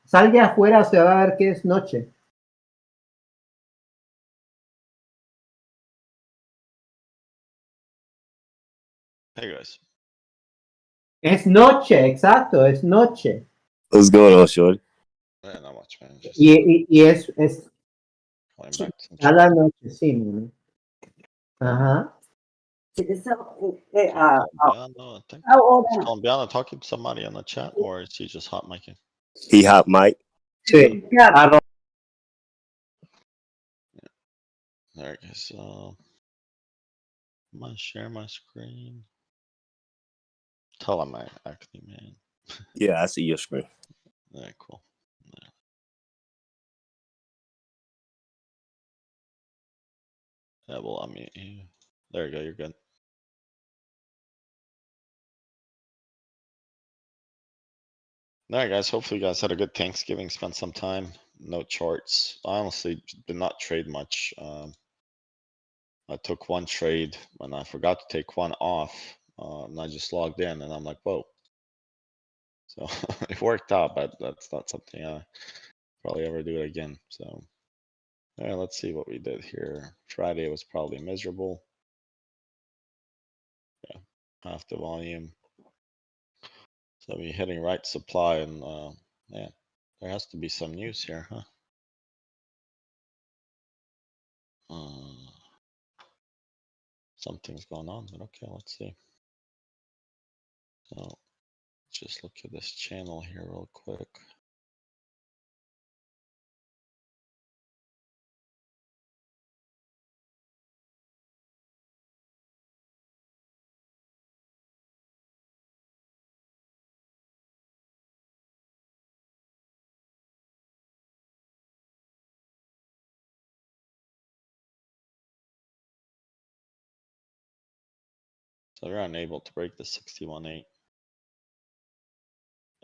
Sal de afuera, se va a ver que es noche. Hey guys. Es noche, exacto, es noche. What's going on, Shorty? Yeah, not much, man. Just Y es going back to some a la noche, sí, man. Ajá. Colombiano, I think. Is Colombiano talking to somebody on the chat, or is he just hot micing? He hot mic. Sí. There it is. I'm gonna share my screen. Tell him I acne, man. Yeah, I see your screen. Yeah, cool. Yeah, well, I mean, yeah. There you go. You're good. All right, guys. Hopefully, you guys had a good Thanksgiving. Spent some time. No charts. I honestly did not trade much. I took one trade when I forgot to take one off, and I just logged in, and I'm like, whoa. So it worked out, but that's not something I probably ever do it again. So, all right, let's see what we did here. Friday was probably miserable. Yeah, half the volume. So we're hitting right supply, and yeah, there has to be some news here, huh? Something's going on, but okay, let's see. So let's just look at this channel here real quick. So we're unable to break the 61.8.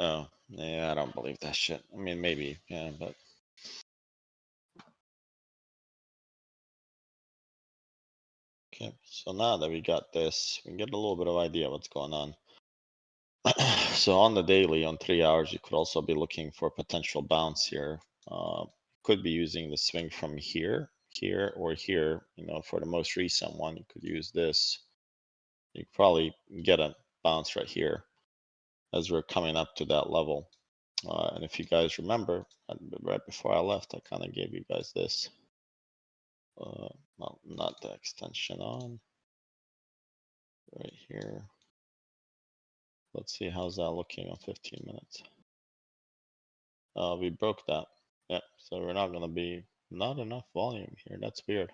Oh, yeah, I don't believe that shit. I mean, maybe, yeah, but. Okay, so now that we got this, we can get a little bit of idea what's going on. So on the daily, on 3 hours, you could also be looking for potential bounce here. Could be using the swing from here, or here. You know, for the most recent one, you could use this. You could probably get a bounce right here as we're coming up to that level. And if you guys remember, right before I left, I kind of gave you guys this. Well, not the extension on. Right here. Let's see, how's that looking on 15 minutes? We broke that. Yep, so we're not gonna be, not enough volume here. That's weird.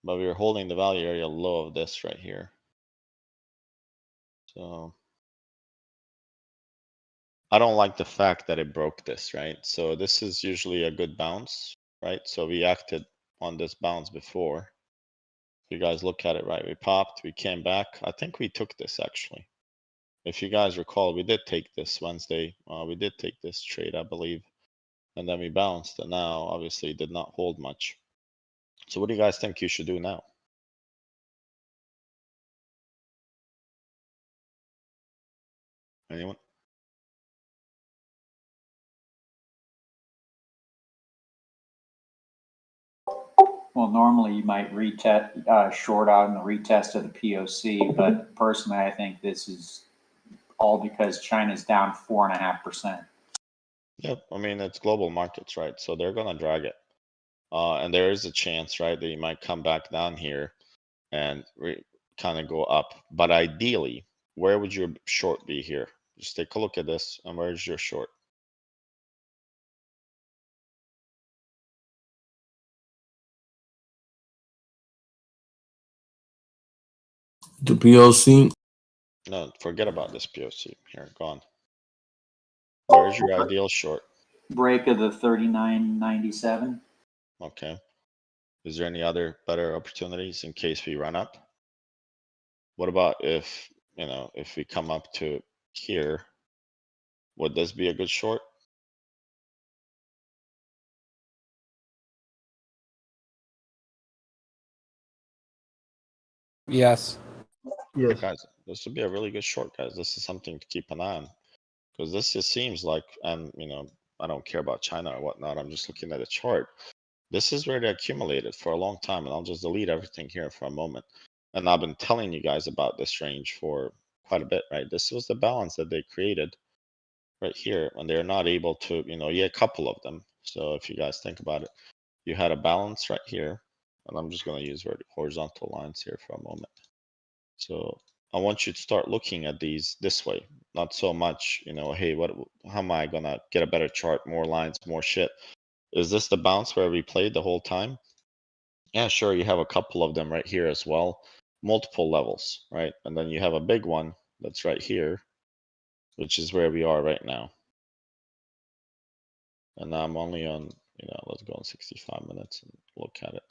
But we're holding the value area low of this right here. So I don't like the fact that it broke this, right? So this is usually a good bounce, right? So we acted on this bounce before. If you guys look at it, right? We popped, we came back. I think we took this actually. If you guys recall, we did take this Wednesday. We did take this trade, I believe. And then we bounced, and now obviously did not hold much. So what do you guys think you should do now? Anyone? Well, normally you might retest, short out in the retest of the POC, but personally, I think this is all because China's down 4.5%. Yep, I mean, it's global markets, right? So they're gonna drag it. And there is a chance, right, that you might come back down here and kind of go up. But ideally, where would your short be here? Just take a look at this, and where's your short? The POC. No, forget about this POC. Here, gone. Where's your ideal short? Break of the 39.97. Okay. Is there any other better opportunities in case we run up? What about if, you know, if we come up to here, would this be a good short? Yes. Yeah, guys, this would be a really good short, guys. This is something to keep an eye on, because this just seems like, and you know, I don't care about China or whatnot. I'm just looking at a chart. This is where they accumulated for a long time, and I'll just delete everything here for a moment. And I've been telling you guys about this range for quite a bit, right? This was the balance that they created right here, and they're not able to, a couple of them. So if you guys think about it, you had a balance right here, and I'm just going to use horizontal lines here for a moment. So I want you to start looking at these this way, not so much, hey, how am I going to get a better chart, more lines, more shit? Is this the bounce where we played the whole time? Yeah, sure. You have a couple of them right here as well, multiple levels, right? And then you have a big one that's right here, which is where we are right now. And I'm only on, let's go on 65 minutes and look at it.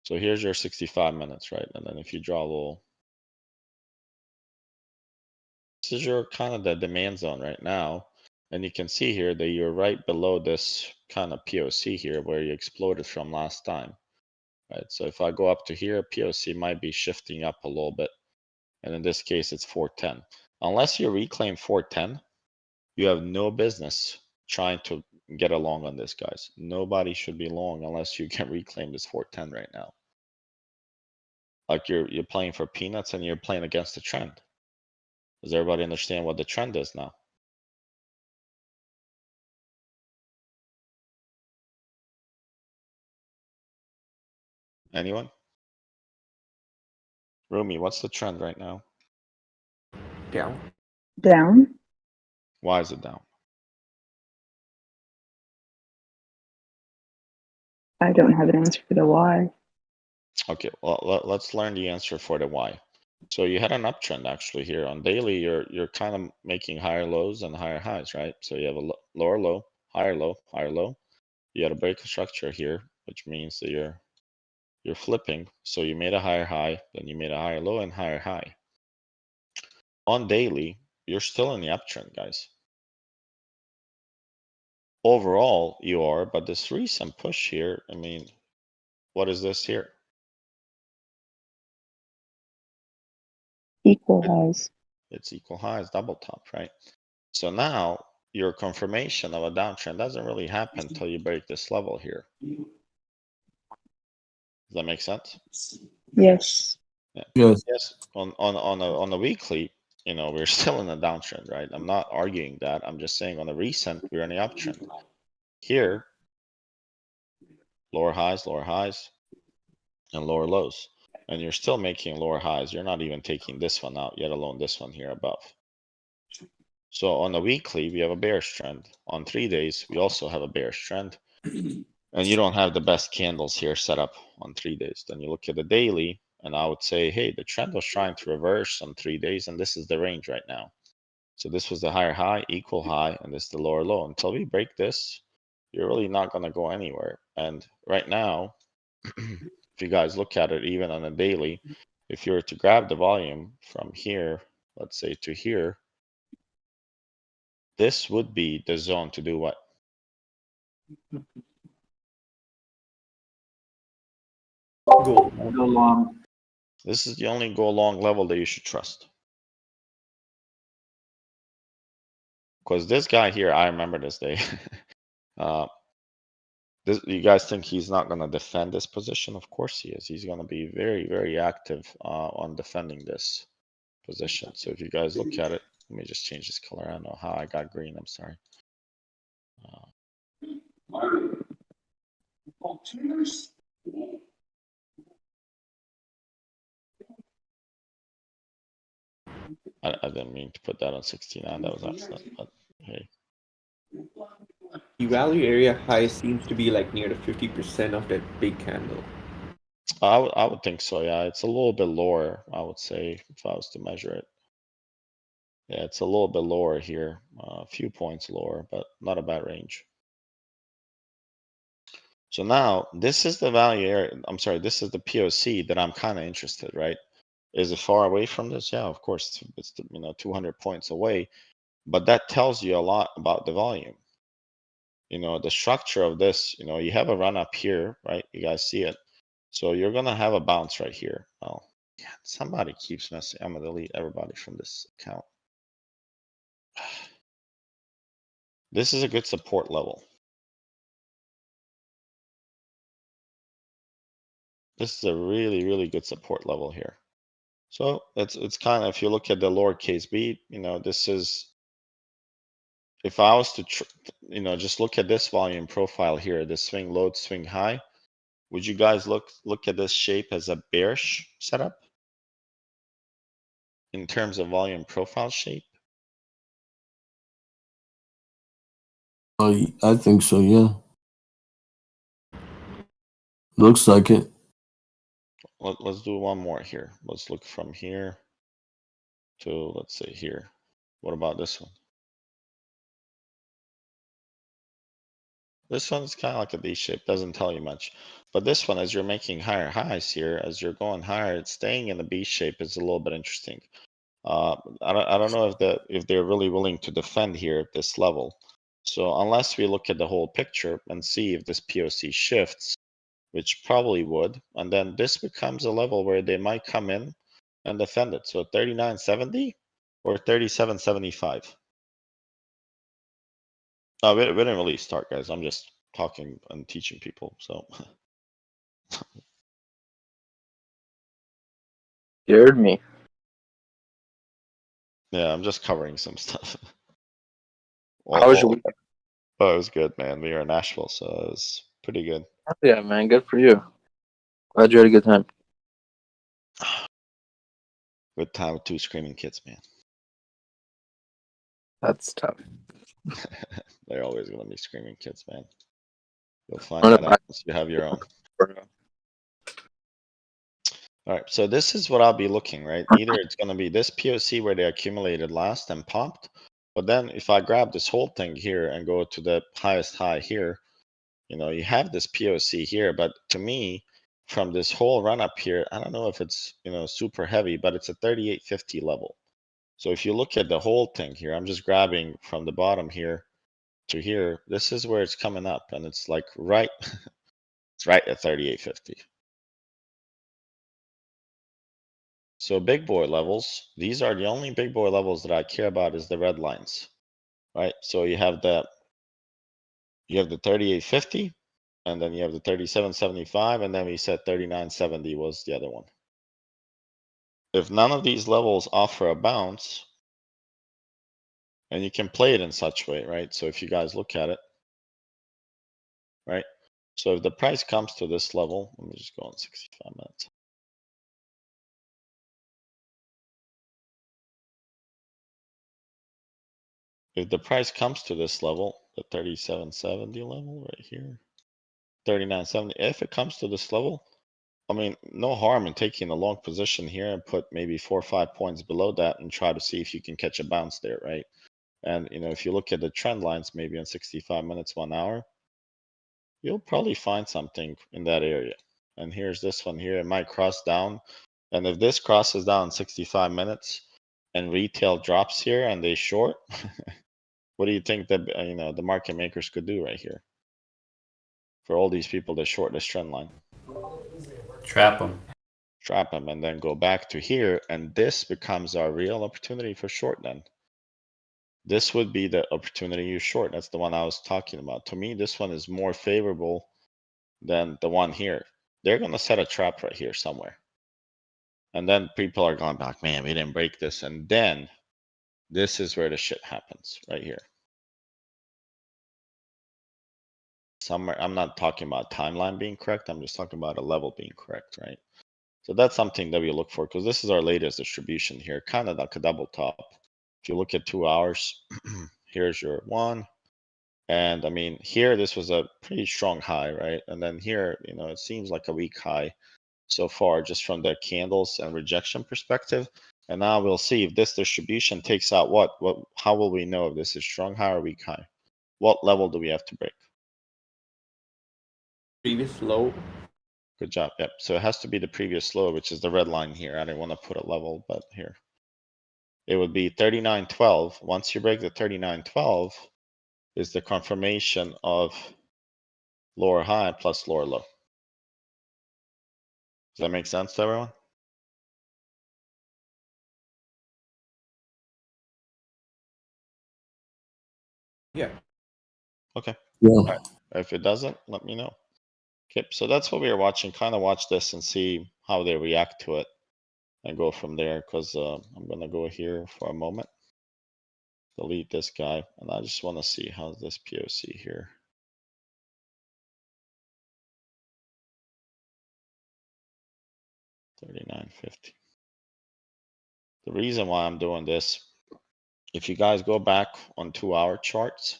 So here's your 65 minutes, right? And then if you draw a little, this is your kind of the demand zone right now. And you can see here that you're right below this kind of POC here where you exploded from last time, right? So if I go up to here, POC might be shifting up a little bit. And in this case, it's 410. Unless you reclaim 410, you have no business trying to get along on this, guys. Nobody should be long unless you can reclaim this 410 right now. Like you're playing for peanuts and you're playing against the trend. Does everybody understand what the trend is now? Anyone? Rumi, what's the trend right now? Down. Down. Why is it down? I don't have an answer for the why. Okay, well, let's learn the answer for the why. So you had an uptrend actually here on daily. You're kind of making higher lows and higher highs, right? So you have a lower low, higher low, higher low. You had a break of structure here, which means that you're flipping. So you made a higher high, then you made a higher low and higher high. On daily, you're still in the uptrend, guys. Overall, you are, but this recent push here, I mean, what is this here? Equal highs. It's equal highs, double top, right? So now your confirmation of a downtrend doesn't really happen until you break this level here. Does that make sense? Yes. Yeah. Yes. Yes. On a weekly, we're still in a downtrend, right? I'm not arguing that. I'm just saying on a recent, we're in the uptrend. Here, lower highs, and lower lows. And you're still making lower highs. You're not even taking this one out, yet alone this one here above. So on the weekly, we have a bearish trend. On 3 days, we also have a bearish trend. And you don't have the best candles here set up on 3 days. Then you look at the daily, and I would say, hey, the trend was trying to reverse on 3 days, and this is the range right now. So this was the higher high, equal high, and this is the lower low. Until we break this, you're really not going to go anywhere. And right now, if you guys look at it, even on a daily, if you were to grab the volume from here, let's say to here, this would be the zone to do what? Go. Go long. This is the only go long level that you should trust. Because this guy here, I remember this day. You guys think he's not going to defend this position? Of course he is. He's going to be very, very active on defending this position. So if you guys look at it, let me just change this color. I don't know how I got green. I'm sorry. I didn't mean to put that on 69. That was accident. But hey, The value area high seems to be like near the 50% of that big candle. I would think so. Yeah, it's a little bit lower. I would say if I was to measure it. Yeah, it's a little bit lower here, a few points lower, but not a bad range. So now this is the value area. I'm sorry, this is the POC that I'm kind of interested, right? Is it far away from this? Yeah, of course, it's 200 points away, but that tells you a lot about the volume. The structure of this, you have a run up here, right? You guys see it. So you're gonna have a bounce right here. Oh, yeah, somebody keeps messing. I'm gonna delete everybody from this account. This is a good support level. This is a really, really good support level here. So it's kind of, if you look at the lowercase b, you know, this is, if I was to, you know, just look at this volume profile here, the swing low, swing high, would you guys look at this shape as a bearish setup in terms of volume profile shape? I think so, yeah. Looks like it. Let's do one more here. Let's look from here to, let's say here. What about this one? This one's kind of like a D shape, doesn't tell you much. But this one, as you're making higher highs here, as you're going higher, it's staying in the B shape is a little bit interesting. I don't know if they're really willing to defend here at this level. So unless we look at the whole picture and see if this POC shifts, which probably would, and then this becomes a level where they might come in and defend it. So 39.70 or 37.75. We didn't really start, guys. I'm just talking and teaching people. So You heard me. yeah, I'm just covering some stuff. How was your week? Oh, it was good, man. We were in Nashville, so it was pretty good. Yeah, man. Good for you. Glad you had a good time. Good time with 2 screaming kids, man. That's tough. They're always gonna be screaming kids, man. You'll find I that don't out once you have your own. All right, so this is what I'll be looking, right? Either it's gonna be this POC where they accumulated last and popped, but then if I grab this whole thing here and go to the highest high here, you know, you have this POC here, but to me, from this whole run up here, I don't know if it's, you know, super heavy, but it's a 38.50 level. So if you look at the whole thing here, I'm just grabbing from the bottom here to here, this is where it's coming up, and it's like right, it's right at 38.50. So big boy levels, these are the only big boy levels that I care about is the red lines, right? So you have the 38.50, and then you have the 37.75, and then we said 39.70 was the other one. If none of these levels offer a bounce, and you can play it in such way, right? So if you guys look at it, right? So if the price comes to this level, let me just go on 65 minutes. If the price comes to this level, the 37.70 level right here, 39.70, if it comes to this level, I mean, no harm in taking a long position here and put maybe 4 or 5 points below that and try to see if you can catch a bounce there, right? And, you know, if you look at the trend lines, maybe on 65 minutes, 1 hour, you'll probably find something in that area. And here's this one here, it might cross down. And if this crosses down 65 minutes and retail drops here and they short, what do you think that, you know, the market makers could do right here? For all these people that short this trend line. Trap them. Trap them and then go back to here. And this becomes our real opportunity for short then. This would be the opportunity you short. That's the one I was talking about. To me, this one is more favorable than the one here. They're going to set a trap right here somewhere. And then people are going back, man, we didn't break this. And then this is where the shit happens right here. Somewhere, I'm not talking about timeline being correct. I'm just talking about a level being correct, right? So that's something that we look for because this is our latest distribution here, kind of like a double top. If you look at 2 hours, here's your one. And I mean, here, this was a pretty strong high, right? And then here, you know, it seems like a weak high so far, just from the candles and rejection perspective. And now we'll see if this distribution takes out what, how will we know if this is strong high or weak high? What level do we have to break? Previous low. Good job. Yep. So it has to be the previous low, which is the red line here. I didn't want to put a level, but here. It would be 39.12. Once you break the 39.12 is the confirmation of lower high plus lower low. Does that make sense to everyone? Yeah. Okay. Yeah. If it doesn't, let me know. Okay, so that's what we are watching. Kind of watch this and see how they react to it and go from there, because I'm going to go here for a moment. Delete this guy, and I just want to see how's this POC here. $39.50. The reason why I'm doing this, if you guys go back on 2-hour charts,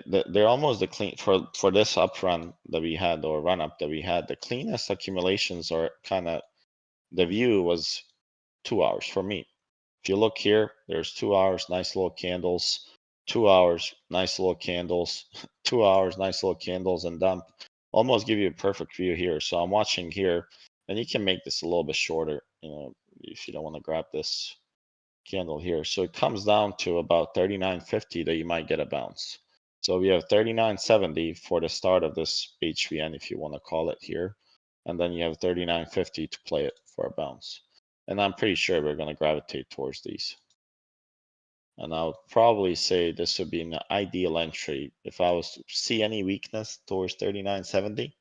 they're almost the clean for this up run that we had, or run up that we had. The cleanest accumulations are kind of, the view was 2 hours for me. If you look here, there's 2 hours, nice little candles, 2 hours, nice little candles, 2 hours, nice little candles, and dump. Almost give you a perfect view here. So I'm watching here, and you can make this a little bit shorter, you know, if you don't want to grab this candle here. So it comes down to about 39.50 that you might get a bounce. So we have 39.70 for the start of this HVN, if you want to call it here. And then you have 39.50 to play it for a bounce. And I'm pretty sure we're going to gravitate towards these. And I would probably say this would be an ideal entry. If I was to see any weakness towards 39.70,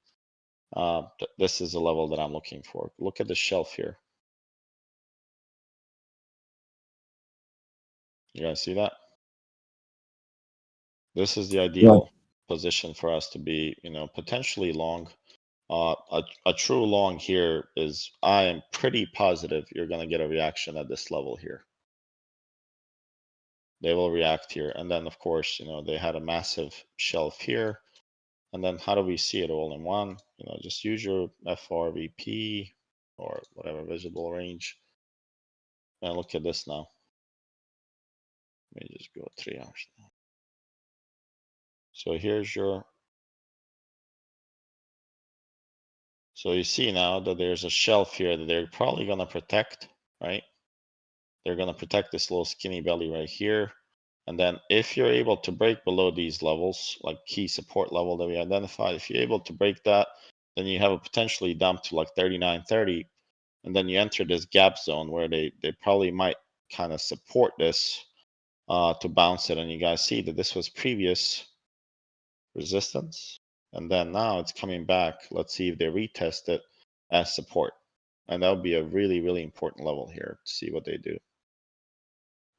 this is the level that I'm looking for. Look at the shelf here. You guys see that? This is the ideal position for us to be, you know, potentially long. A true long here is, I am pretty positive you're going to get a reaction at this level here. They will react here. And then, of course, you know, they had a massive shelf here. And then how do we see it all in one? You know, just use your FRVP or whatever visible range. And look at this now. Let me just go 3 hours now. So here's your, so you see now that there's a shelf here that they're probably going to protect, right? They're going to protect this little skinny belly right here. And then if you're able to break below these levels, like key support level that we identified, if you're able to break that, then you have a potentially dump to like 39.30. And then you enter this gap zone where they probably might kind of support this to bounce it. And you guys see that this was previous resistance. And then now it's coming back. Let's see if they retest it as support. And that would be a really, really important level here to see what they do.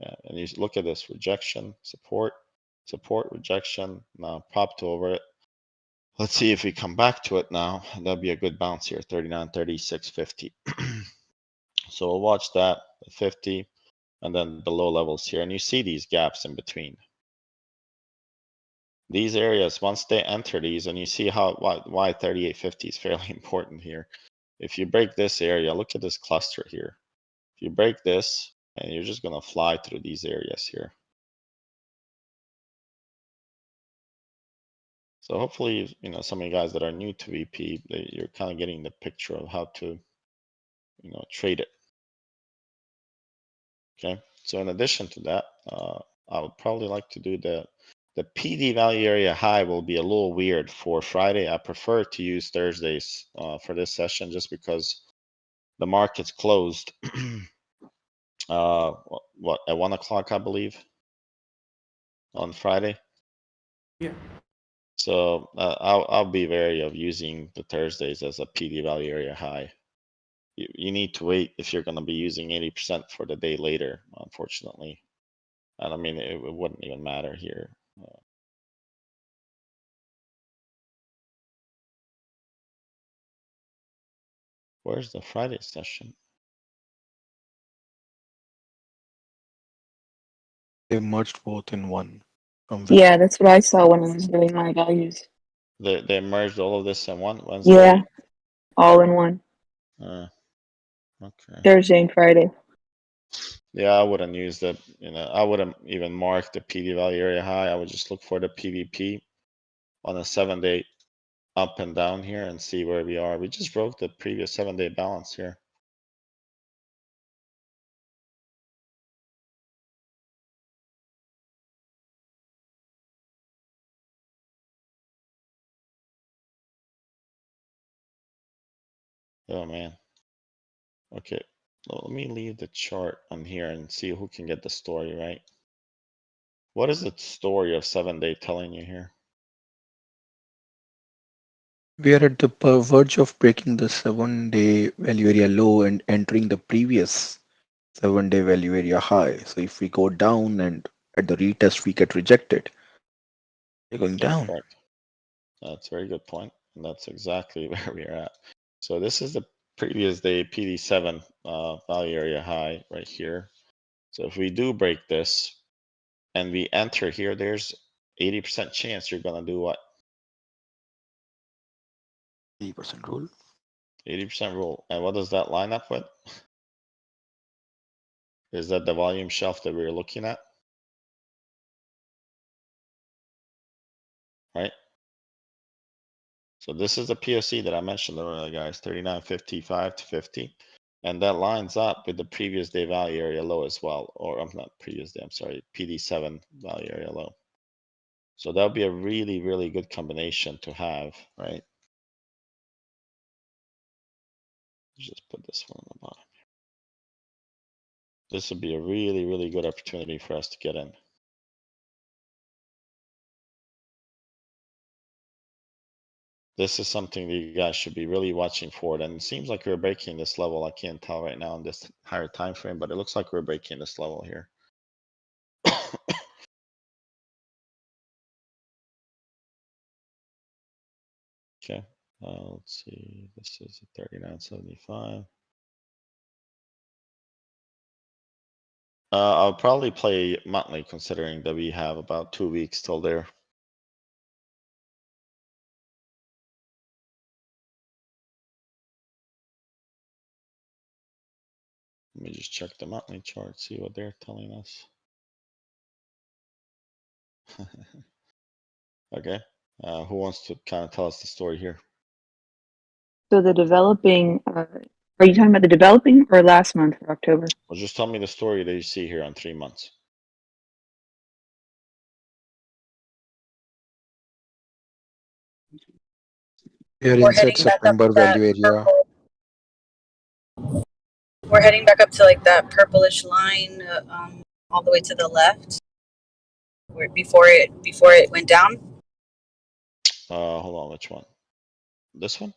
Yeah, and you look at this rejection, support, support, rejection. Now popped over it. Let's see if we come back to it now. That'd be a good bounce here, 39.36.50. So we'll watch that, 50, and then the low levels here. And you see these gaps in between. These areas, once they enter these, and you see how why 38.50 is fairly important here. If you break this area, look at this cluster here. If you break this, and you're just gonna fly through these areas here. So hopefully, you know, some of you guys that are new to VP, you're kind of getting the picture of how to, you know, trade it. Okay. So in addition to that, I would probably like to do the PD value area high will be a little weird for Friday. I prefer to use Thursdays for this session just because the market's closed. What at 1 o'clock, I believe, on Friday. Yeah. So I'll be wary of using the Thursdays as a PD value area high. You need to wait if you're going to be using 80% for the day later, unfortunately. And I mean, it wouldn't even matter here. Where's the Friday session? They merged both in one. Yeah, that's what I saw when I was doing my values. They merged all of this in one Wednesday? Yeah, all in one. Okay. Thursday and Friday. Yeah, I wouldn't use the, you know, I wouldn't even mark the PD value area high. I would just look for the PVP on a 7-day up and down here and see where we are. We just broke the previous 7-day balance here. Oh man. Okay, well, let me leave the chart on here and see who can get the story right. What is the story of 7-day telling you here? We are at the verge of breaking the 7-day value area low and entering the previous 7-day value area high. So if we go down and at the retest we get rejected, we're going Yeah, down. correct. That's a very good point. And that's exactly where we are at. So this is the previous day PD7 value area high right here. So if we do break this and we enter here, there's 80% chance you're gonna do what? 80% rule. 80% rule. And what does that line up with? Is that the volume shelf that we were looking at? Right? So this is the POC that I mentioned earlier, guys, 39.55 to 50. And that lines up with the previous day value area low as well. Or I'm not previous day, I'm sorry, PD7 value area low. So that would be a really, really good combination to have, right? Just put this one on the bottom. This would be a really, really good opportunity for us to get in. This is something that you guys should be really watching for. And it seems like we're breaking this level. I can't tell right now in this higher time frame, but it looks like we're breaking this level here. Okay, let's see. This is a 39.75. I'll probably play monthly, considering that we have about 2 weeks till there. Let me just check the monthly chart, see what they're telling us. Okay, who wants to kind of tell us the story here? So the developing, are you talking about the developing or last month for October? Well, just tell me the story that you see here on 3 months. We are We're inside heading back up September to that value area. purple. We're heading back up to like that purplish line, all the way to the left, where before it went down. Hold on, which one? This one?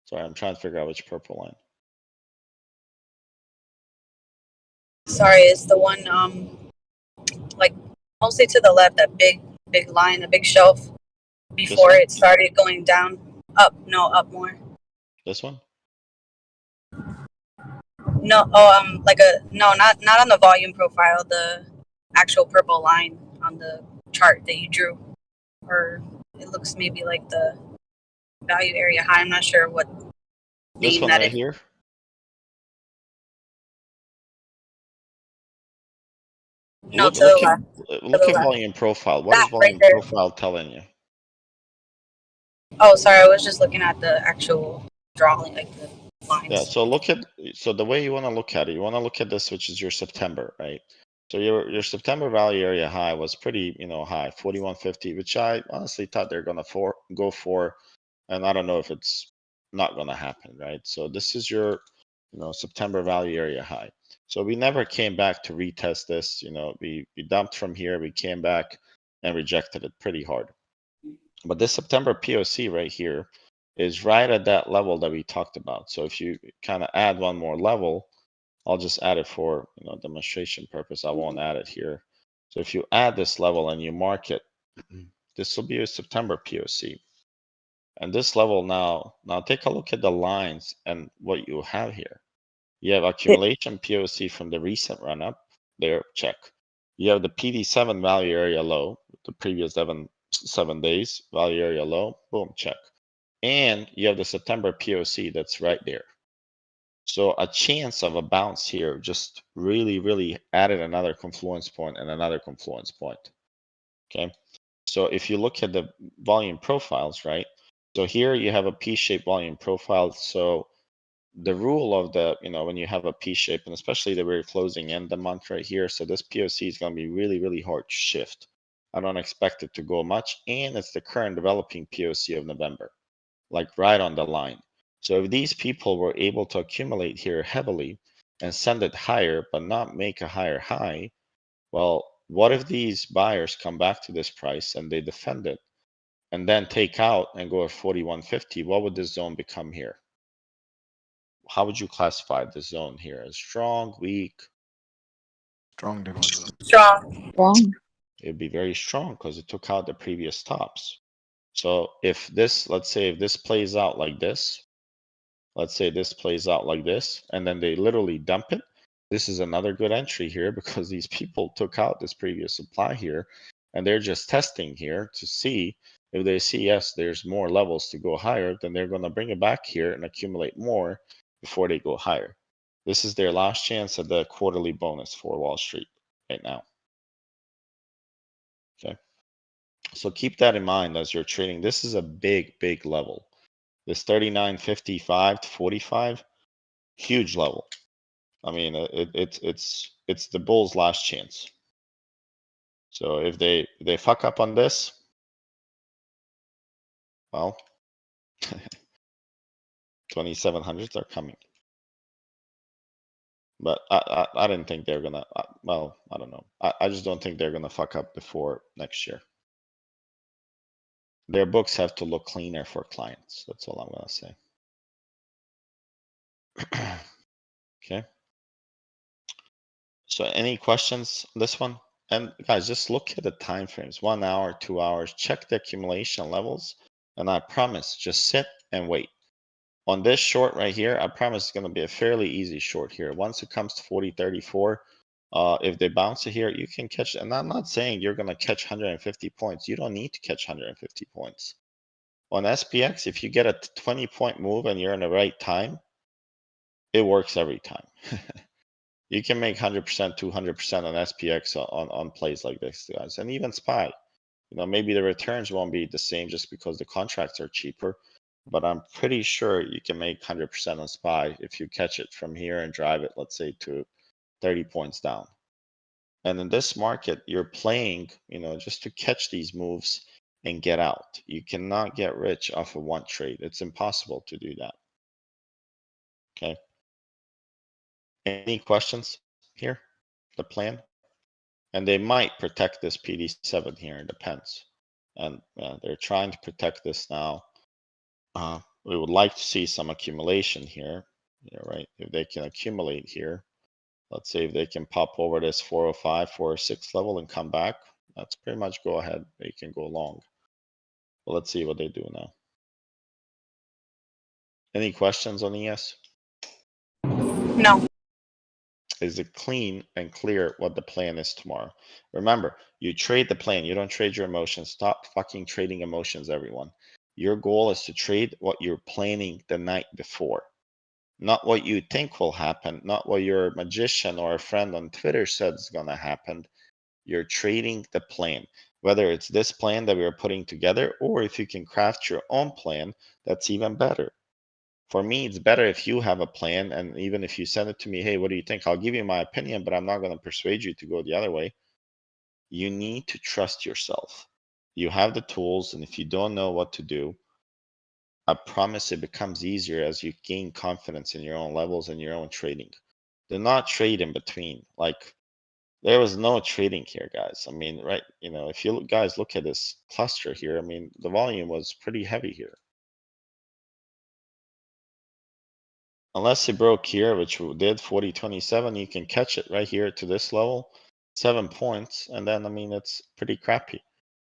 Sorry, I'm trying to figure out which purple line. Sorry, it's the one like mostly to the left, that big line, the big shelf before it started going down. Up more. This one? No, not on the volume profile, the actual purple line on the chart that you drew. Or it looks maybe like the value area high. I'm not sure what This one right here? No, to the left. Look at volume profile. What is volume profile telling you? Oh, sorry, I was just looking at the actual drawing, like the lines. Yeah, so the way you want to look at it, you want to look at this, which is your September, right? So your September value area high was pretty, high, 41.50, which I honestly thought they're gonna go for, and I don't know if it's not gonna happen, right? So this is your, September value area high. So we never came back to retest this. We dumped from here, we came back and rejected it pretty hard. But this September POC right here is right at that level that we talked about. So if you kind of add one more level, I'll just add it for demonstration purpose. I won't add it here. So if you add this level and you mark it, this will be a September POC. And this level now take a look at the lines and what you have here. You have accumulation POC from the recent run up there, check. You have the PD7 value area low, the previous 7 days value area low, boom, check. And you have the September POC that's right there. So a chance of a bounce here just really, really added another confluence point and another confluence point. Okay. So if you look at the volume profiles, right? So here you have a P-shaped volume profile. So the rule of the, when you have a P-shape, and especially that we're closing in the month right here, so this POC is going to be really, really hard to shift. I don't expect it to go much. And it's the current developing POC of November, like right on the line. So if these people were able to accumulate here heavily and send it higher, but not make a higher high, well, what if these buyers come back to this price and they defend it and then take out and go at 41.50? What would this zone become here? How would you classify the zone here? As strong, weak? Strong, Devon. Strong. Wrong. It'd be very strong because it took out the previous tops. So if this, let's say if this plays out like this, let's say this plays out like this, and then they literally dump it, this is another good entry here because these people took out this previous supply here, and they're just testing here to see if they see, yes, there's more levels to go higher, then they're going to bring it back here and accumulate more before they go higher. This is their last chance at the quarterly bonus for Wall Street right now. Okay. So keep that in mind as you're trading. This is a big, big level. This 39.55 to 45, huge level. I mean, it's the bull's last chance. So if they fuck up on this, well, 2700s are coming. But I didn't think they're gonna. Well, I don't know. I just don't think they're gonna fuck up before next year. Their books have to look cleaner for clients. That's all I'm gonna say. Okay. So any questions on this one? And guys, just look at the time frames, 1 hour, 2 hours, check the accumulation levels. And I promise, just sit and wait. On this short right here, I promise it's going to be a fairly easy short here. Once it comes to 40.34, if they bounce it here, you can catch, and I'm not saying you're going to catch 150 points. You don't need to catch 150 points. On SPX, if you get a 20-point move and you're in the right time, it works every time. You can make 100%, 200% on SPX on plays like this, guys. And even SPY, you know, maybe the returns won't be the same just because the contracts are cheaper, but I'm pretty sure you can make 100% on SPY if you catch it from here and drive it, let's say, to 30 points down. And in this market, you're playing, you know, just to catch these moves and get out. You cannot get rich off of one trade. It's impossible to do that. Okay. Any questions here? The plan? And they might protect this PD7 here, it depends. And they're trying to protect this now. We would like to see some accumulation here, right? If they can accumulate here, let's say if they can pop over this 405, 406 level and come back, that's pretty much go ahead. They can go long. But let's see what they do now. Any questions on ES? No. Is it clean and clear what the plan is tomorrow? Remember, you trade the plan. You don't trade your emotions. Stop fucking trading emotions, everyone. Your goal is to trade what you're planning the night before, not what you think will happen, not what your magician or a friend on Twitter said is going to happen. You're trading the plan, whether it's this plan that we are putting together, or if you can craft your own plan, that's even better. For me, it's better if you have a plan, and even if you send it to me, hey, what do you think? I'll give you my opinion, but I'm not going to persuade you to go the other way. You need to trust yourself. You have the tools, and if you don't know what to do, I promise it becomes easier as you gain confidence in your own levels and your own trading. Do not trade in between. Like, there was no trading here, guys. I mean, right, you know, if you guys look at this cluster here, I mean, the volume was pretty heavy here. Unless it broke here, which we did 40.27, you can catch it right here to this level, 7 points, and then I mean it's pretty crappy.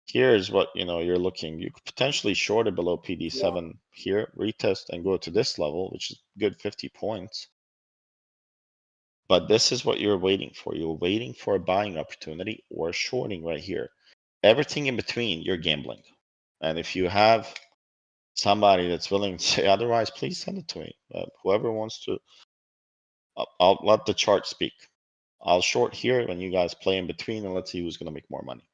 Here's what you know you're looking. You could potentially short it below PD7 here, retest and go to this level, which is good 50 points. But this is what you're waiting for. You're waiting for a buying opportunity or shorting right here. Everything in between, you're gambling. And if you have somebody that's willing to say otherwise, please send it to me. Whoever wants to, I'll let the chart speak. I'll short here when you guys play in between, and let's see who's going to make more money.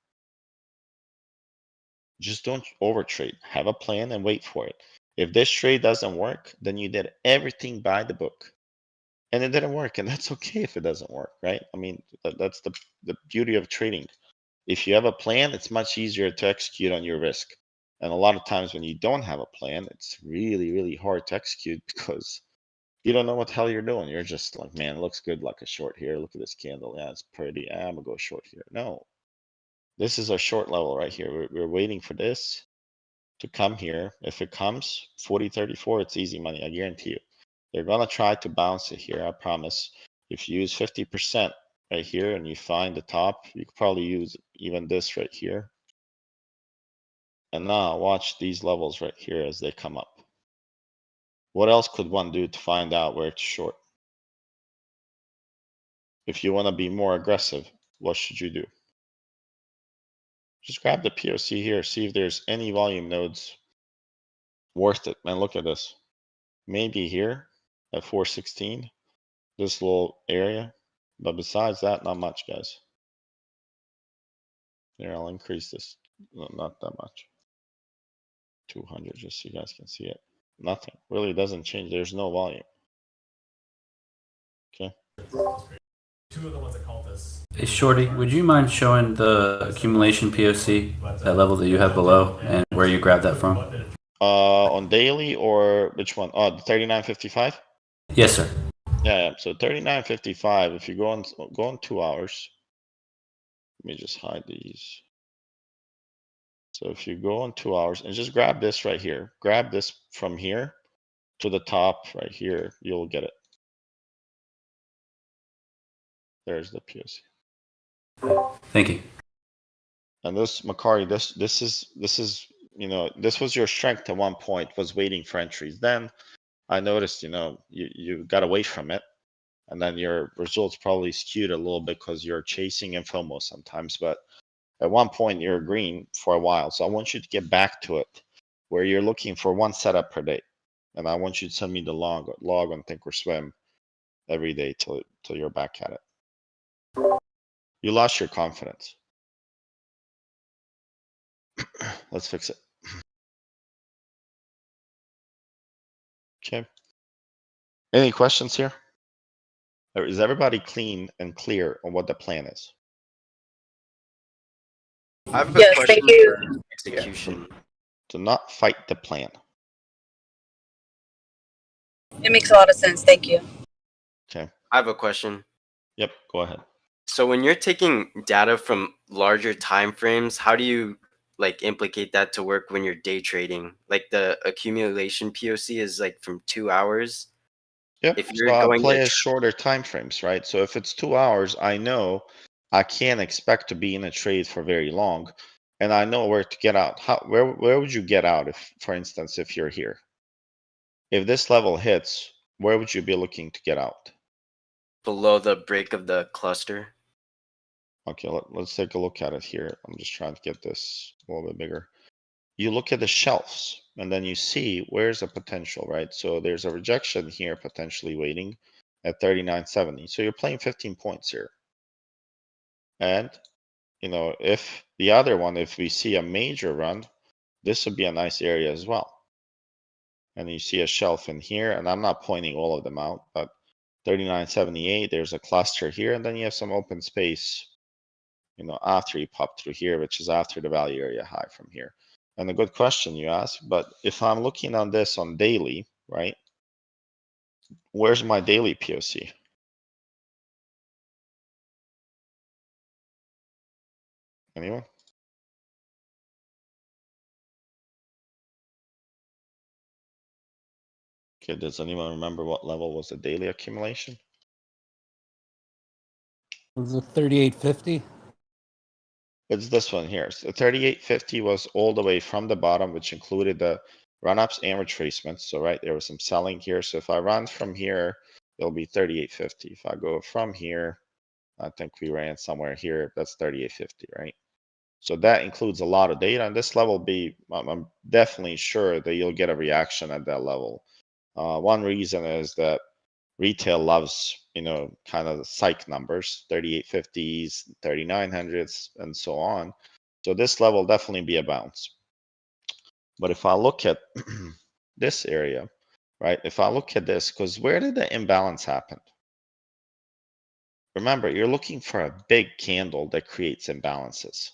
Just don't overtrade. Have a plan and wait for it. If this trade doesn't work, then you did everything by the book. And it didn't work, and that's okay if it doesn't work, right? I mean, that's the beauty of trading. If you have a plan, it's much easier to execute on your risk. And a lot of times when you don't have a plan, it's really, really hard to execute because You don't know what the hell you're doing. You're just like, man, it looks good like a short here. Look at this candle. Yeah, it's pretty. I'm gonna go short here. No, this is our short level right here. We're waiting for this to come here. If it comes 40.34, it's easy money. I guarantee you. They're gonna try to bounce it here. I promise. If you use 50% right here and you find the top, you could probably use even this right here. And now watch these levels right here as they come up. What else could one do to find out where it's short? If you want to be more aggressive, what should you do? Just grab the POC here, see if there's any volume nodes worth it. Man, look at this. Maybe here at 416, this little area. But besides that, not much, guys. Here, I'll increase this. No, not that much. 200, just so you guys can see it. Nothing. Really doesn't change. There's no volume. Okay. Two of the ones that called this. Hey, Shorty, would you mind showing the accumulation POC, that level that you have below, and where you grabbed that from? On daily or which one? Oh, the 39.55? Yes, sir. Yeah. So 39.55. If you go on 2 hours, let me just hide these. So if you go on 2 hours and just grab this right here, grab this from here to the top right here, you'll get it. There's the POC. Thank you. And this, Macari, this is, you know, this was your strength at one point, was waiting for entries. Then I noticed, you know, you got away from it. And then your results probably skewed a little bit because you're chasing FOMO sometimes. But at one point, you're green for a while. So I want you to get back to it where you're looking for one setup per day. And I want you to send me the log on Thinkorswim every day till you're back at it. You lost your confidence. Let's fix it. Okay. Any questions here? Or is everybody clean and clear on what the plan is? I have a Yes, question thank you. for execution. Do not fight the plan. It makes a lot of sense. Thank you. Okay. I have a question. Yep, go ahead. So when you're taking data from larger time frames, how do you like implicate that to work when you're day trading? Like the accumulation POC is like from 2 hours. Yep. If So you're I'll going play to as shorter time frames, right? So if it's 2 hours, I know I can't expect to be in a trade for very long, and I know where to get out. Where would you get out if, for instance, if you're here? If this level hits, where would you be looking to get out? below the break of the cluster. Okay, let's take a look at it here. I'm just trying to get this a little bit bigger. You look at the shelves and then you see where's the potential, right? So there's a rejection here potentially waiting at 39.70. So you're playing 15 points here. And, you know, if the other one, if we see a major run, this would be a nice area as well. And you see a shelf in here, and I'm not pointing all of them out, but 39.78, there's a cluster here, and then you have some open space, you know, after you pop through here, which is after the value area high from here. And a good question you ask, but if I'm looking on this on daily, right? Where's my daily POC? Anyone? Okay, does anyone remember what level was the daily accumulation? Was it 38.50? It's this one here. So 38.50 was all the way from the bottom, which included the run-ups and retracements. So right, there was some selling here. So if I run from here, it'll be 38.50. If I go from here, I think we ran somewhere here. That's 38.50, right? So that includes a lot of data. And this level B, I'm definitely sure that you'll get a reaction at that level. One reason is that retail loves, you know, kind of the psych numbers, 3850s, 3900s, and so on. So this level definitely be a bounce. But if I look at this area, right? If I look at this, because where did the imbalance happen? Remember, you're looking for a big candle that creates imbalances.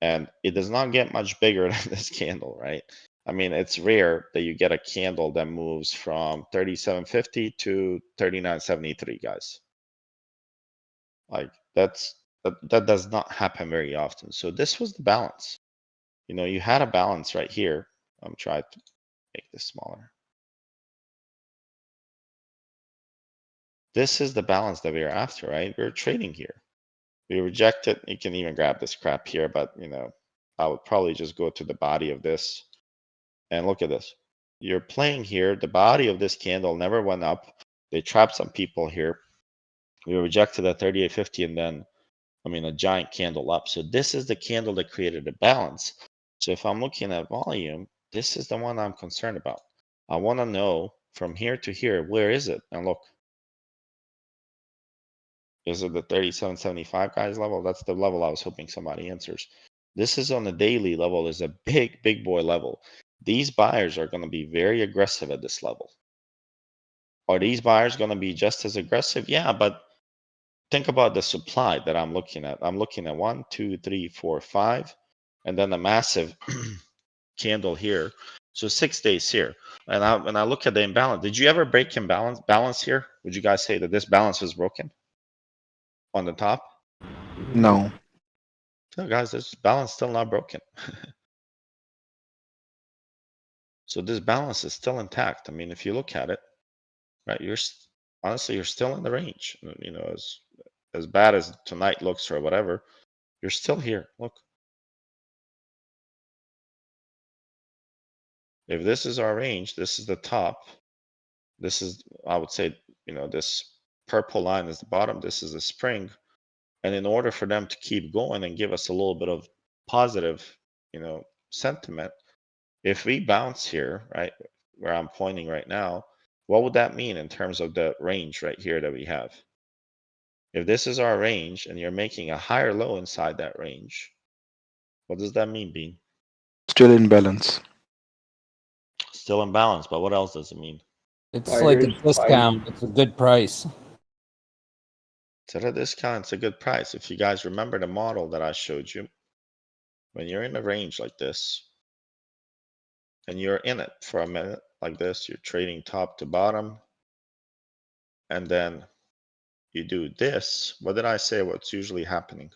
And it does not get much bigger than this candle, right? I mean, it's rare that you get a candle that moves from 37.50 to 39.73, guys. Like that does not happen very often. So this was the balance. You know, you had a balance right here. I'm trying to make this smaller. This is the balance that we are after, right? We're trading here. We reject it. You can even grab this crap here, but you know, I would probably just go to the body of this and look at this. You're playing here. The body of this candle never went up. They trapped some people here. We rejected at 38.50 and then, I mean, a giant candle up. So this is the candle that created a balance. So if I'm looking at volume, this is the one I'm concerned about. I want to know from here to here, where is it? And look, is it the 37.75 guys level? That's the level I was hoping somebody answers. This is on the daily level, is a big boy level. These buyers are going to be very aggressive at this level. Are these buyers going to be just as aggressive? Yeah, but think about the supply that I'm looking at. I'm looking at 1, 2, 3, 4, 5, and then a massive candle here. So 6 days here. And when I look at the imbalance, did you ever break balance here? Would you guys say that this balance was broken on the top? No. No, guys, this balance still not broken. So this balance is still intact. I mean, if you look at it, right, honestly, you're still in the range. You know, as bad as tonight looks or whatever, you're still here. Look. If this is our range, this is the top. This is, I would say, you know, this purple line is the bottom. This is the spring. And in order for them to keep going and give us a little bit of positive, you know, sentiment, if we bounce here, right, where I'm pointing right now, what would that mean in terms of the range right here that we have? If this is our range and you're making a higher low inside that range, what does that mean, Bean? Still in balance. Still in balance, but what else does it mean? It's like a discount. It's a good price. It's at a discount, it's a good price. If you guys remember the model that I showed you, when you're in a range like this, and you're in it for a minute like this, you're trading top to bottom, and then you do this, what did I say what's usually happening?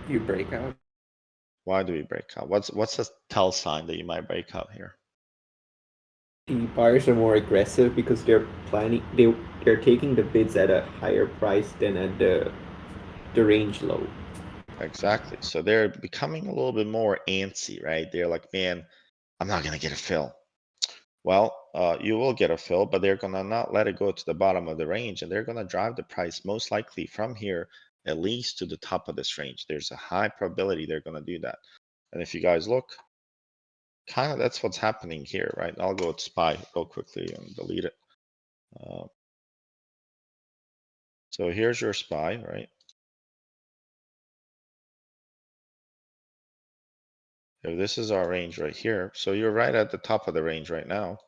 You break out. Why do we break out? What's a tell sign that you might break out here? The buyers are more aggressive because they're taking the bids at a higher price than at the range low. Exactly. So they're becoming a little bit more antsy, right? They're like, man, I'm not gonna get a fill. Well, you will get a fill, but they're gonna not let it go to the bottom of the range, and they're gonna drive the price most likely from here at least to the top of this range. There's a high probability they're gonna do that. And if you guys look, kind of that's what's happening here, right? I'll go to SPY real quickly and delete it. So here's your SPY, right? If this is our range right here, so you're right at the top of the range right now.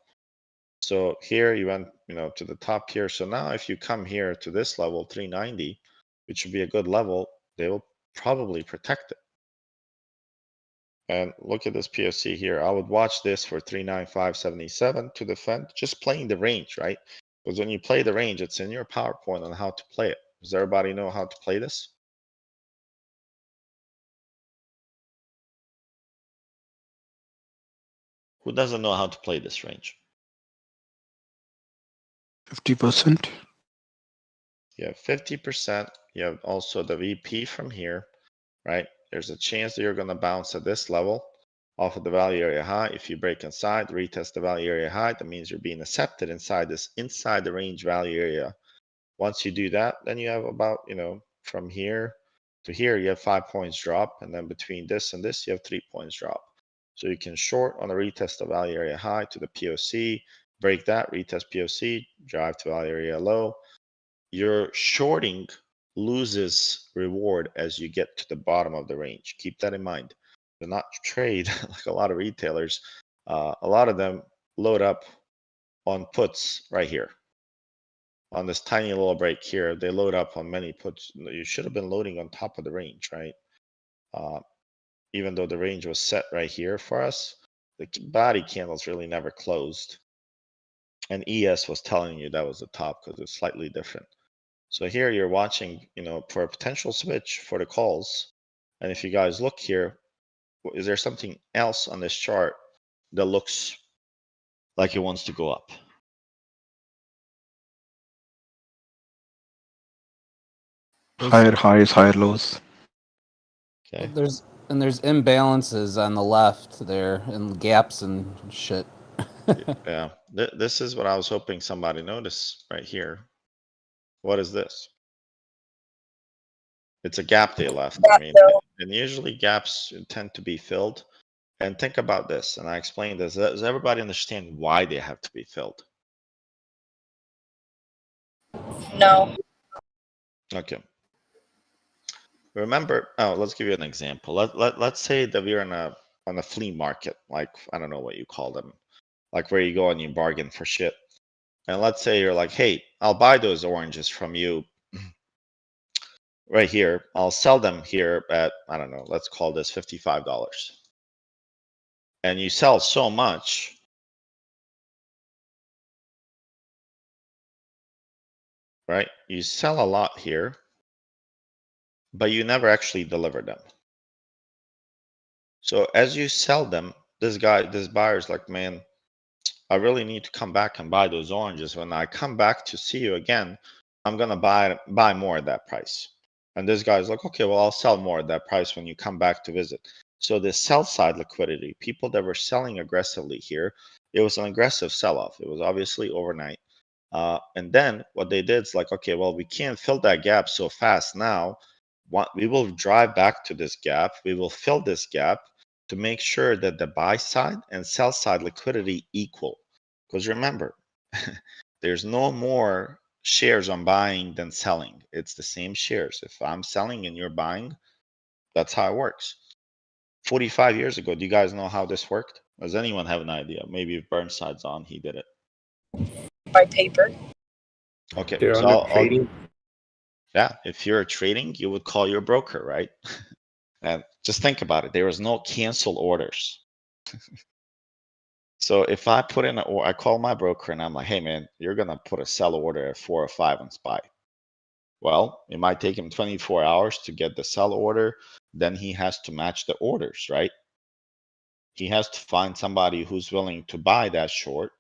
So here you went, you know, to the top here. So now if you come here to this level, 390, which would be a good level, they will probably protect it. And look at this POC here. I would watch this for 395.77 to defend, just playing the range, right? Because when you play the range, it's in your PowerPoint on how to play it. Does everybody know how to play this? Who doesn't know how to play this range? 50%. You have 50%. You have also the VP from here, right? There's a chance that you're going to bounce at this level off of the value area high. If you break inside, retest the value area high, that means you're being accepted inside the range value area. Once you do that, then you have about, you know, from here to here, you have 5 points drop. And then between this and this, you have 3 points drop. So you can short on a retest of value area high to the POC, break that, retest POC, drive to value area low. Your shorting loses reward as you get to the bottom of the range. Keep that in mind. Do not trade like a lot of retailers. A lot of them load up on puts right here. On this tiny little break here, they load up on many puts. You should have been loading on top of the range, right? even though the range was set right here for us, the body candles really never closed. And ES was telling you that was the top because it's slightly different. So here you're watching, for a potential switch for the calls. And if you guys look here, is there something else on this chart that looks like it wants to go up? Higher highs, higher lows. Okay. There's imbalances on the left there and gaps and shit. Yeah, this is what I was hoping somebody noticed right here. What is this? It's a gap they left. I mean, and usually gaps tend to be filled. And think about this, and I explained this. Does everybody understand why they have to be filled? No. Okay. Remember, let's give you an example. Let's say that we're on a flea market, like, I don't know what you call them, like where you go and you bargain for shit. And let's say you're like, hey, I'll buy those oranges from you right here. I'll sell them here at, I don't know, let's call this $55. And you sell so much, right? You sell a lot here, but you never actually deliver them. So as you sell them, this buyer's like, man, I really need to come back and buy those oranges. When I come back to see you again, I'm gonna buy more at that price. And this guy's like, okay, well, I'll sell more at that price when you come back to visit. So the sell side liquidity, people that were selling aggressively here, it was an aggressive sell-off. It was obviously overnight. And then what they did is like, okay, well, we can't fill that gap so fast now. We will drive back to this gap. We will fill this gap to make sure that the buy side and sell side liquidity equal. Because remember, there's no more shares I'm buying than selling. It's the same shares. If I'm selling and you're buying, that's how it works. 45 years ago, do you guys know how this worked? Does anyone have an idea? Maybe if Burnside's on, he did it. By paper. Okay, They're so on a trading. Yeah, if you're trading, you would call your broker, right? And just think about it. There was no cancel orders. So if I put in I call my broker and I'm like, hey man, you're gonna put a sell order at 4 or 5 on SPY. Well, it might take him 24 hours to get the sell order. Then he has to match the orders, right? He has to find somebody who's willing to buy that short.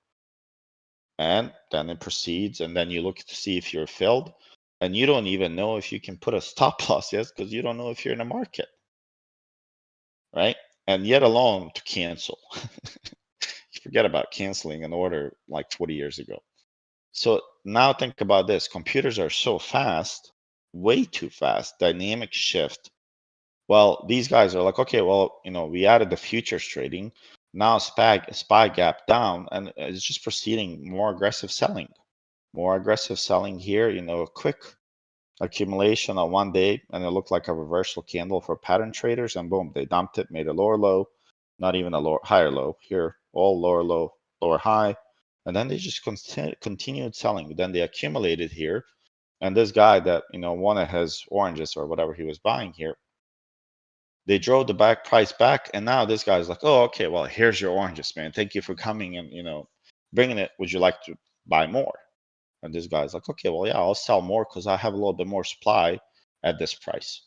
And then it proceeds, and then you look to see if you're filled. And you don't even know if you can put a stop loss, yes, because you don't know if you're in the market. Right? And yet alone to cancel. You forget about canceling an order like 40 years ago. So now think about this. Computers are so fast, way too fast, dynamic shift. Well, these guys are like, okay, well, we added the futures trading. Now SPY gap down, and it's just proceeding more aggressive selling. More aggressive selling here, a quick accumulation on one day, and it looked like a reversal candle for pattern traders, and boom, they dumped it, made a lower low, not even a higher low here, all lower low, lower high, and then they just continued selling. Then they accumulated here, and this guy that wanted his oranges or whatever he was buying here, they drove the price back, and now this guy's like, oh, okay, well, here's your oranges, man, thank you for coming and bringing it, would you like to buy more? And this guy's like, okay, well, yeah, I'll sell more because I have a little bit more supply at this price.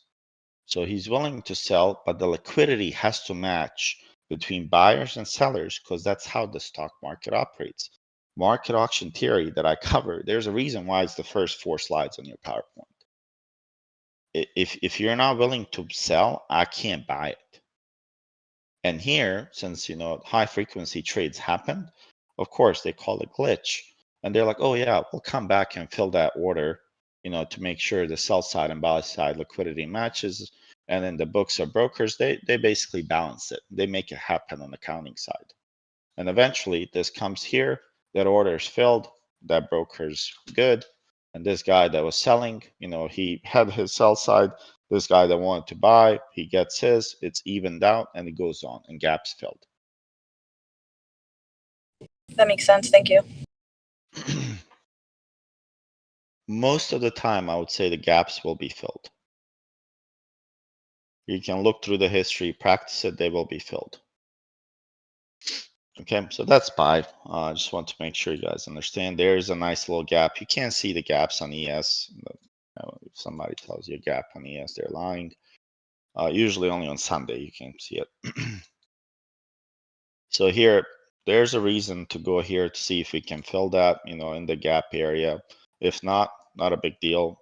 So he's willing to sell, but the liquidity has to match between buyers and sellers because that's how the stock market operates. Market auction theory that I cover, there's a reason why it's the first 4 slides on your PowerPoint. If you're not willing to sell, I can't buy it. And here, since high frequency trades happen, of course they call it glitch. And they're like, oh yeah, we'll come back and fill that order, to make sure the sell side and buy side liquidity matches. And then the books or brokers, they basically balance it. They make it happen on the accounting side. And eventually this comes here, that order is filled, that broker's good. And this guy that was selling, he had his sell side. This guy that wanted to buy, he gets his, it's evened out, and it goes on, and gaps filled. That makes sense. Thank you. Most of the time, I would say the gaps will be filled. You can look through the history, practice it, they will be filled. Okay, so that's SPY. I just want to make sure you guys understand. There's a nice little gap. You can't see the gaps on ES. If somebody tells you a gap on ES, they're lying. Usually only on Sunday you can see it. So here, there's a reason to go here to see if we can fill that, in the gap area. If not, not a big deal.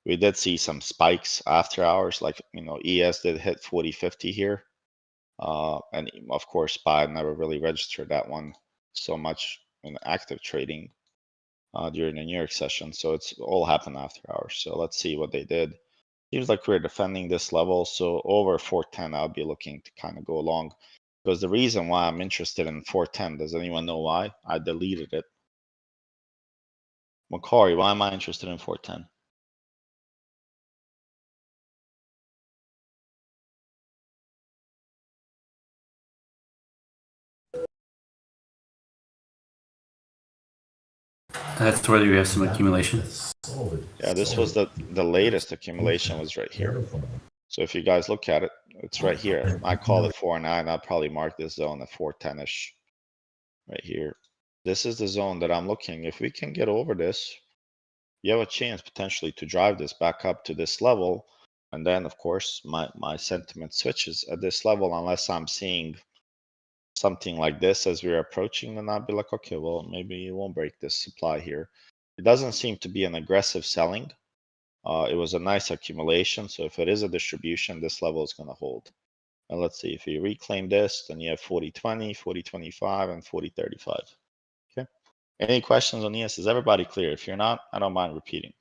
We did see some spikes after hours, like, ES did hit 40-50 here. And of course, SPY never really registered that one so much in active trading during the New York session. So it's all happened after hours. So let's see what they did. Seems like we're defending this level. So over 410, I'll be looking to kind of go along. Because the reason why I'm interested in 410, does anyone know why? I deleted it. Macari, why am I interested in 410? That's where you have some accumulation. Yeah, this was the latest accumulation was right here. So if you guys look at it, it's right here. I call it 4-9. I'll probably mark this zone at 410-ish right here. This is the zone that I'm looking. If we can get over this, you have a chance potentially to drive this back up to this level. And then, of course, my sentiment switches at this level unless I'm seeing something like this as we're approaching, then I'd be like, okay, well, maybe you won't break this supply here. It doesn't seem to be an aggressive selling. It was a nice accumulation. So if it is a distribution, this level is going to hold. And let's see, if you reclaim this, then you have 40-20, 40-25, and 40-35. Okay. Any questions on ES? Is everybody clear? If you're not, I don't mind repeating.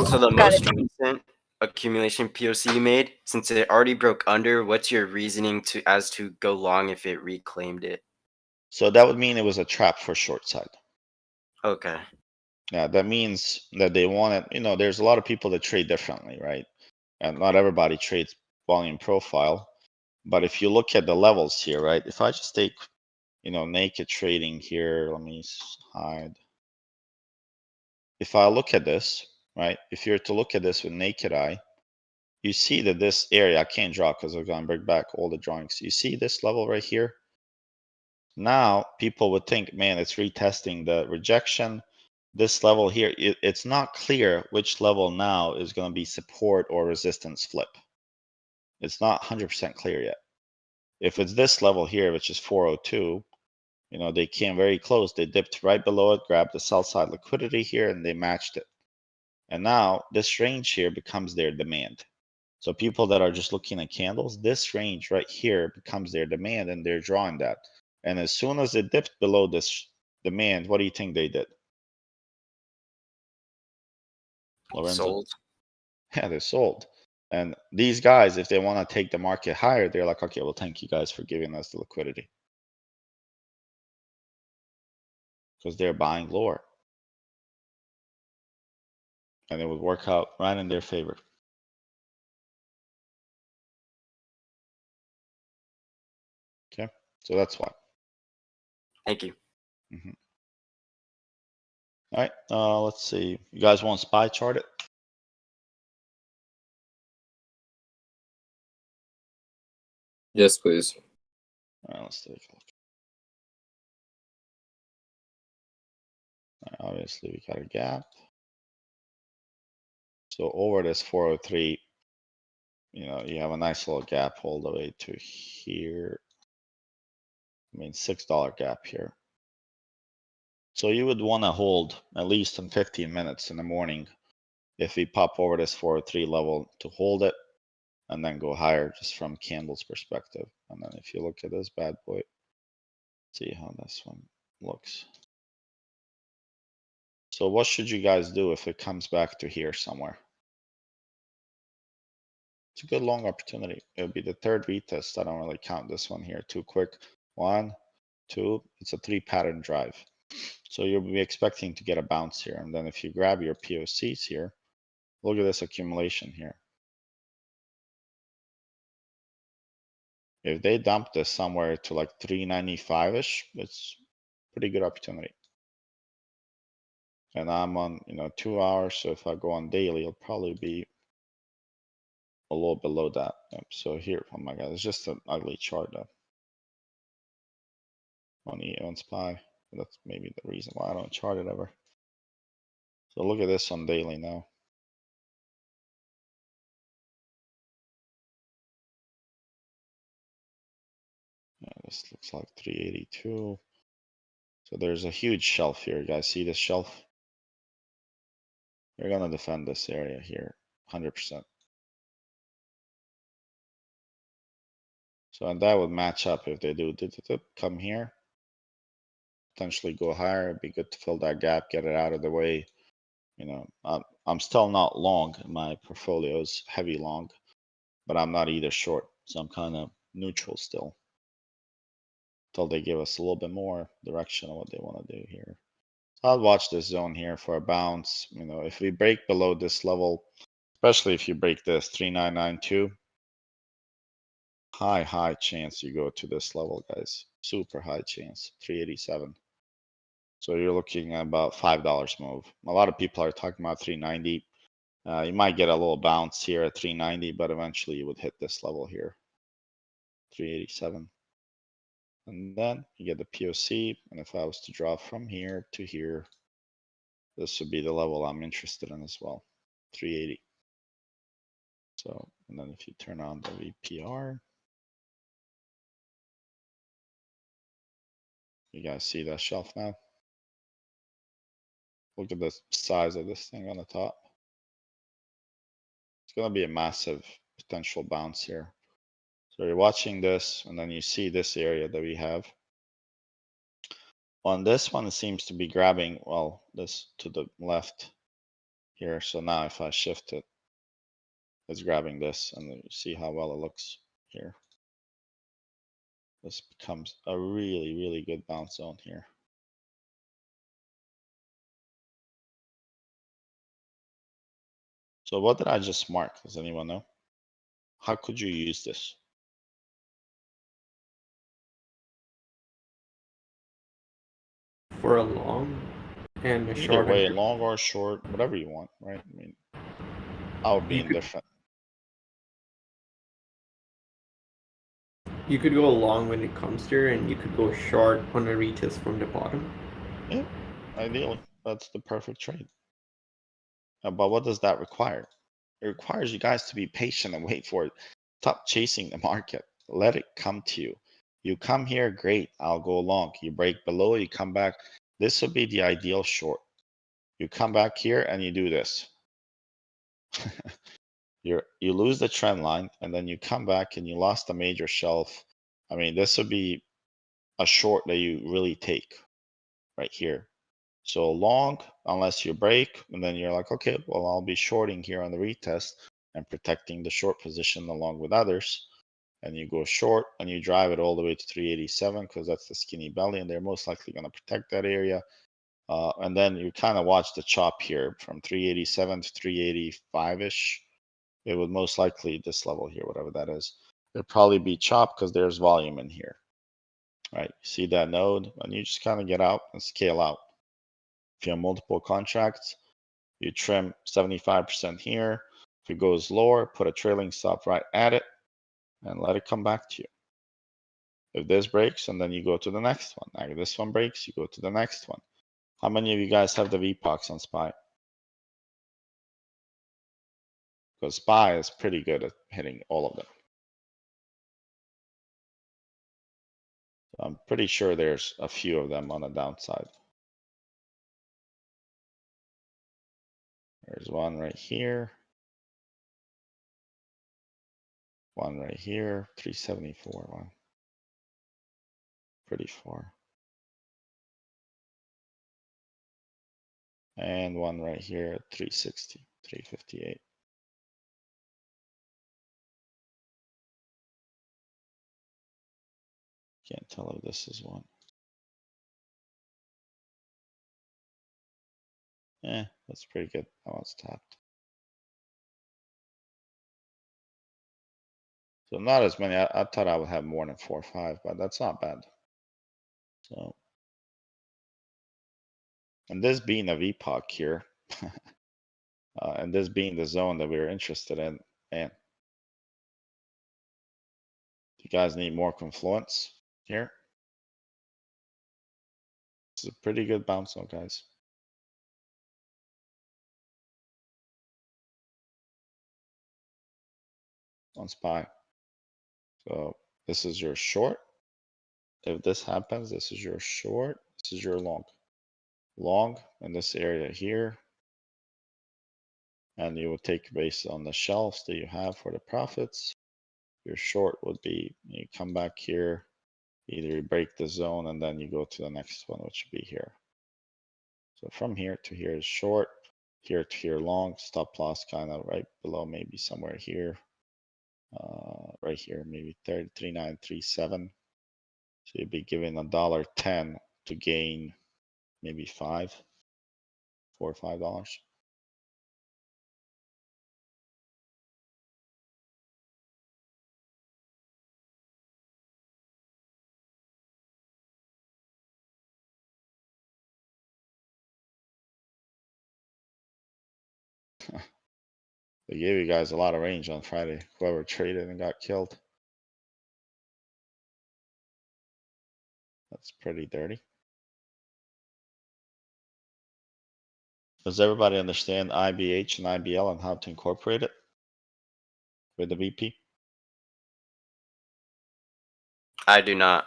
So the Got most it. recent accumulation POC you made, since it already broke under, what's your reasoning as to go long if it reclaimed it? So that would mean it was a trap for short side. Okay. Yeah, that means that they want it. There's a lot of people that trade differently, right? And not everybody trades volume profile. But if you look at the levels here, right? If I just take, naked trading here, let me hide. If I look at this, right? If you're to look at this with naked eye, you see that this area, I can't draw because I'm going to bring back all the drawings. You see this level right here? Now, people would think, man, it's retesting the rejection. This level here, it's not clear which level now is going to be support or resistance flip. It's not 100% clear yet. If it's this level here, which is 402, they came very close. They dipped right below it, grabbed the sell side liquidity here, and they matched it. And now this range here becomes their demand. So people that are just looking at candles, this range right here becomes their demand, and they're drawing that. And as soon as it dipped below this demand, what do you think they did? Lorenzo? Sold. Yeah, they're sold. And these guys, if they want to take the market higher, they're like, okay, well, thank you guys for giving us the liquidity. Because they're buying lower. And it would work out right in their favor. Okay, so that's why. Thank you. All right, let's see. You guys want to SPY chart it? Yes, please. All right, let's take a look. All right, obviously, we got a gap. So over this 403, you have a nice little gap all the way to here. I mean, $6 gap here. So you would want to hold at least in 15 minutes in the morning if we pop over this 403 level to hold it and then go higher just from candles perspective. And then if you look at this bad boy, see how this one looks. So what should you guys do if it comes back to here somewhere? It's a good long opportunity. It'll be the third retest. I don't really count this one here too quick. 1, 2, it's a 3 pattern drive. So you'll be expecting to get a bounce here. And then if you grab your POCs here, look at this accumulation here. If they dump this somewhere to like 395-ish, it's pretty good opportunity. And I'm on, 2 hours. So if I go on daily, it'll probably be a little below that. Yep, so here, oh my God, it's just an ugly chart though. On SPY. That's maybe the reason why I don't chart it ever. So look at this on daily now. Yeah, this looks like 382. So there's a huge shelf here. You guys see this shelf? You're gonna defend this area here, 100%. So and that would match up if they do come here, potentially go higher. It'd be good to fill that gap, get it out of the way. I'm still not long. My portfolio is heavy long, but I'm not either short. So I'm kind of neutral still until they give us a little bit more direction on what they want to do here. So I'll watch this zone here for a bounce. If we break below this level, especially if you break this 3992, high chance you go to this level, guys. Super high chance, 387. So you're looking at about $5 move. A lot of people are talking about 390. You might get a little bounce here at 390, but eventually you would hit this level here, 387. And then you get the POC. And if I was to draw from here to here, this would be the level I'm interested in as well, 380. So, and then if you turn on the VPR, you guys see that shelf now? Look at the size of this thing on the top. It's going to be a massive potential bounce here. So you're watching this, and then you see this area that we have. On this one, it seems to be grabbing, well, this to the left here. So now if I shift it, it's grabbing this, and you see how well it looks here. This becomes a really good bounce zone here. So what did I just mark? Does anyone know? How could you use this? For a long and a Either short. way, long or short, whatever you want, right? I mean, I would be indifferent. You could go long when it comes here, and you could go short on a retest from the bottom. Yeah, ideally, that's the perfect trade. But what does that require? It requires you guys to be patient and wait for it. Stop chasing the market. Let it come to you. You come here, great. I'll go long. You break below, you come back. This would be the ideal short. You come back here and you do this. You lose the trend line, and then you come back and you lost a major shelf. I mean, this would be a short that you really take right here. So long, unless you break, and then you're like, okay, well, I'll be shorting here on the retest and protecting the short position along with others. And you go short and you drive it all the way to 387 because that's the skinny belly, and they're most likely going to protect that area. And then you kind of watch the chop here from 387 to 385-ish. It would most likely, this level here, whatever that is, it'll probably be chopped because there's volume in here. Right, see that node, and you just kind of get out and scale out. If you have multiple contracts, you trim 75% here. If it goes lower, put a trailing stop right at it and let it come back to you. If this breaks, and then you go to the next one. Like this one breaks, you go to the next one. How many of you guys have the VPOCs on SPY? Because SPY is pretty good at hitting all of them. So I'm pretty sure there's a few of them on the downside. There's one right here. One right here, 374 one. Pretty far. And one right here at 360, 358. Can't tell if this is one. Yeah, that's pretty good. That one's tapped. So not as many. I thought I would have more than 4 or 5, but that's not bad. So And this being a VPOC here, and this being the zone that we're interested in, man, you guys need more confluence here. It's a pretty good bounce though, guys. On SPY. So this is your short. If this happens, this is your short, this is your long. Long in this area here. And you would take based on the shelves that you have for the profits. Your short would be, you come back here, either you break the zone and then you go to the next one, which would be here. So from here to here is short, here to here long, stop loss kind of right below, maybe somewhere here. Right here, maybe 39.37. So you'd be giving $1.10 to gain maybe $4 or $5. They gave you guys a lot of range on Friday. Whoever traded and got killed. That's pretty dirty. Does everybody understand IBH and IBL and how to incorporate it with the VP? I do not.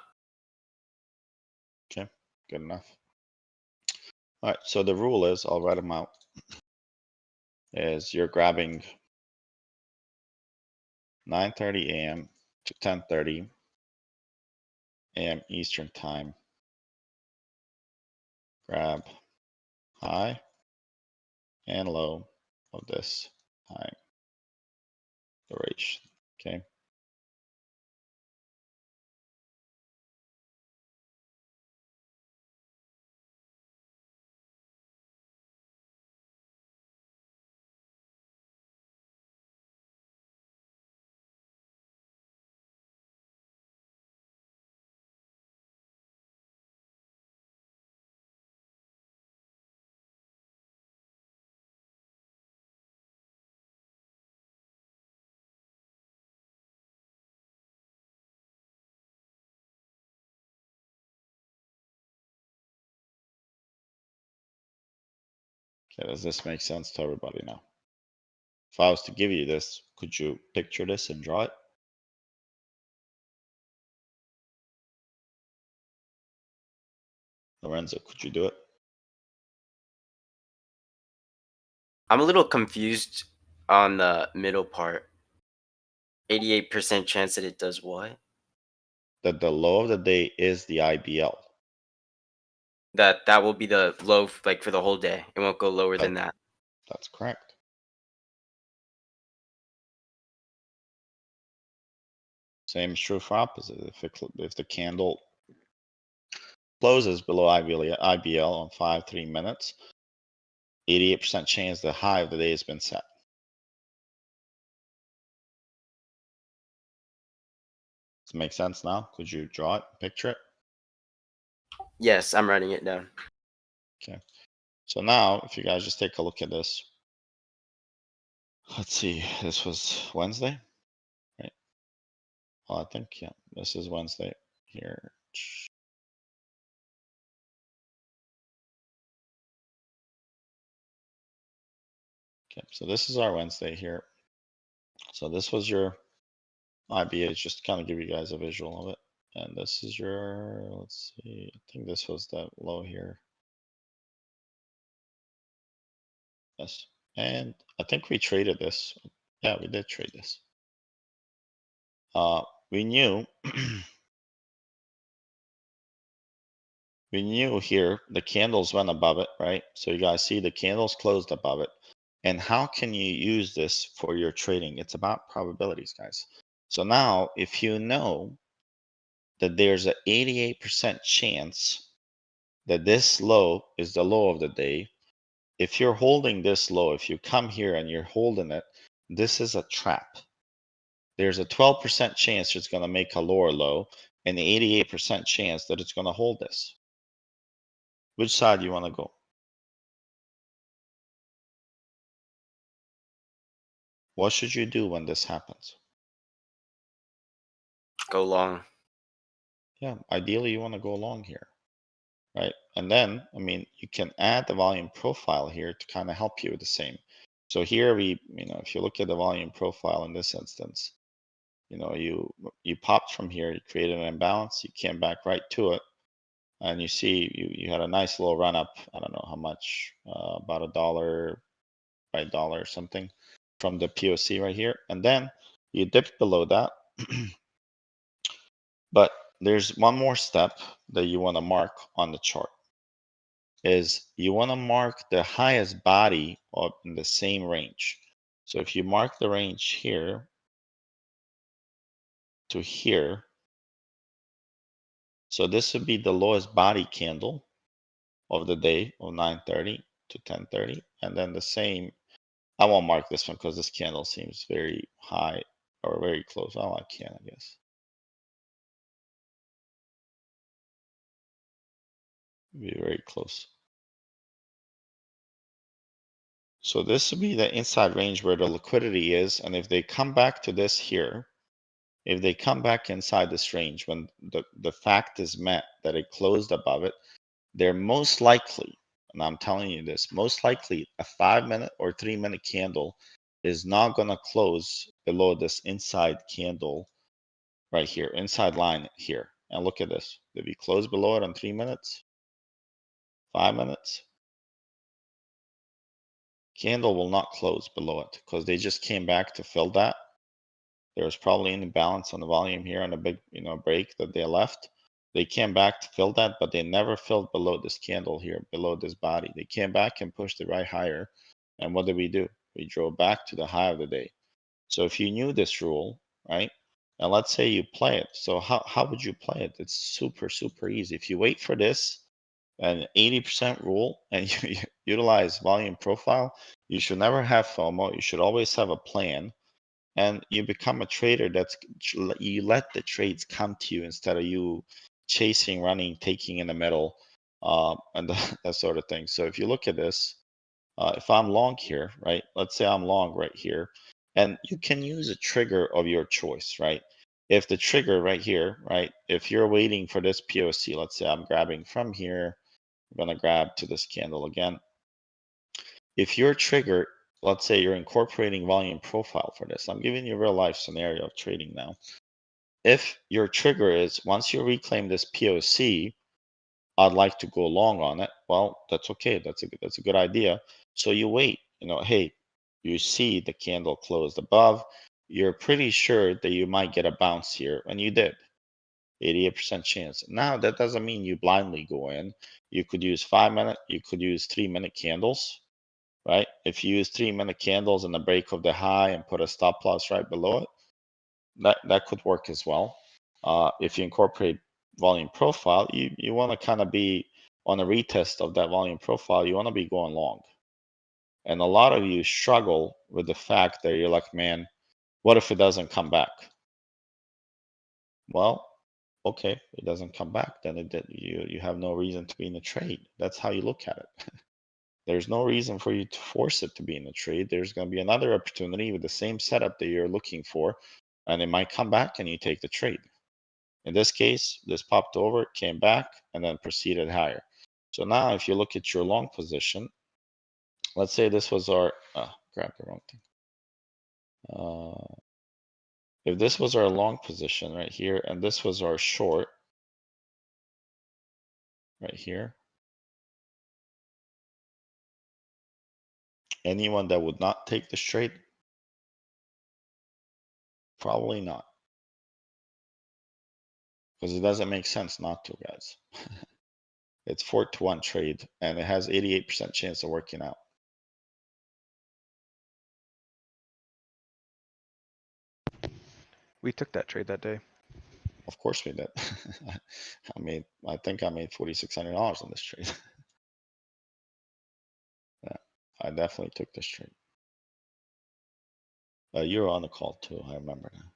Okay, good enough. All right, so the rule is, I'll write them out, is you're grabbing 9:30 a.m. to 10:30 a.m. Eastern time. Grab high and low of this time duration, okay? Okay, does this make sense to everybody now? If I was to give you this, could you picture this and draw it? Lorenzo, could you do it? I'm a little confused on the middle part. 88% chance that it does what? That the low of the day is the IBL. That will be the low like for the whole day. It won't go lower than that. That's correct. Same is true for opposite. If the candle closes below IBL on 5-3 minutes, 88% chance the high of the day has been set. Does it make sense now? Could you draw it, picture it? Yes, I'm writing it down. Okay. So now, if you guys just take a look at this. Let's see, this was Wednesday, right? Well, I think, yeah, this is Wednesday here. Okay, so this is our Wednesday here. So this was your IBH, just to kind of give you guys a visual of it. And this is your, let's see, I think this was the low here. Yes, and I think we traded this. Yeah, we did trade this. We knew, we knew here the candles went above it, right? So you guys see the candles closed above it. And how can you use this for your trading? It's about probabilities, guys. So now, if you know that there's an 88% chance that this low is the low of the day, if you're holding this low, if you come here and you're holding it, this is a trap. There's a 12% chance it's going to make a lower low and the 88% chance that it's going to hold this. Which side do you want to go? what should you do when this happens? Go long. Yeah, ideally you want to go long here, right? And then, I mean, you can add the volume profile here to kind of help you with the same. So here we, if you look at the volume profile in this instance, you popped from here, you created an imbalance, you came back right to it, and you see you had a nice little run up. I don't know how much, about $1 by $1 or something from the POC right here, and then you dipped below that. But there's one more step that you want to mark on the chart. Is you want to mark the highest body in the same range. So if you mark the range here to here, so this would be the lowest body candle of the day of 9:30 to 10:30, and then the same. I won't mark this one because this candle seems very high or very close. Oh, I can, I guess. Be very close. So this would be the inside range where the liquidity is, and if they come back to this here, if they come back inside this range when the fact is met that it closed above it, they're most likely, and I'm telling you this, most likely a 5-minute or 3-minute candle is not going to close below this inside candle right here, inside line here. And look at this. Did we close below it on 3 minutes? 5 minutes? Candle will not close below it because they just came back to fill that. There was probably an imbalance on the volume here on a big, break that they left. They came back to fill that, but they never filled below this candle here, below this body. They came back and pushed it right higher. And what did we do? We drove back to the high of the day. So if you knew this rule, right? And let's say you play it. So how would you play it? It's super, super easy. If you wait for this, an 80% rule, and you utilize volume profile, you should never have FOMO. You should always have a plan, and you become a trader you let the trades come to you instead of you chasing, running, taking in the middle, and that sort of thing. So if you look at this, if I'm long here, right? Let's say I'm long right here, and you can use a trigger of your choice, right? If the trigger right here, right? If you're waiting for this POC, let's say I'm grabbing from here, I'm going to grab to this candle again. If your trigger, let's say you're incorporating volume profile for this, I'm giving you a real life scenario of trading now. If your trigger is once you reclaim this POC, I'd like to go long on it. Well, that's okay. That's a good idea. So you wait, hey, you see the candle closed above. You're pretty sure that you might get a bounce here, and you did. 88% chance. Now, that doesn't mean you blindly go in. You could use 5-minute, you could use 3-minute candles, right? If you use 3-minute candles in the break of the high and put a stop loss right below it, that could work as well. If you incorporate volume profile, you want to kind of be on a retest of that volume profile. You want to be going long. And a lot of you struggle with the fact that you're like, man, what if it doesn't come back? Well, okay, it doesn't come back, then you have no reason to be in a trade. That's how you look at it. There's no reason for you to force it to be in a trade. There's going to be another opportunity with the same setup that you're looking for, and it might come back and you take the trade. In this case, this popped over, came back, and then proceeded higher. So now if you look at your long position, let's say this was our, grab the wrong thing. If this was our long position right here, and this was our short right here, anyone that would not take this trade? Probably not. Because it doesn't make sense not to, guys. It's 4-to-1 trade, and it has 88% chance of working out. We took that trade that day. Of course we did. I think I made $4,600 on this trade. Yeah, I definitely took this trade. You were on the call too, I remember now.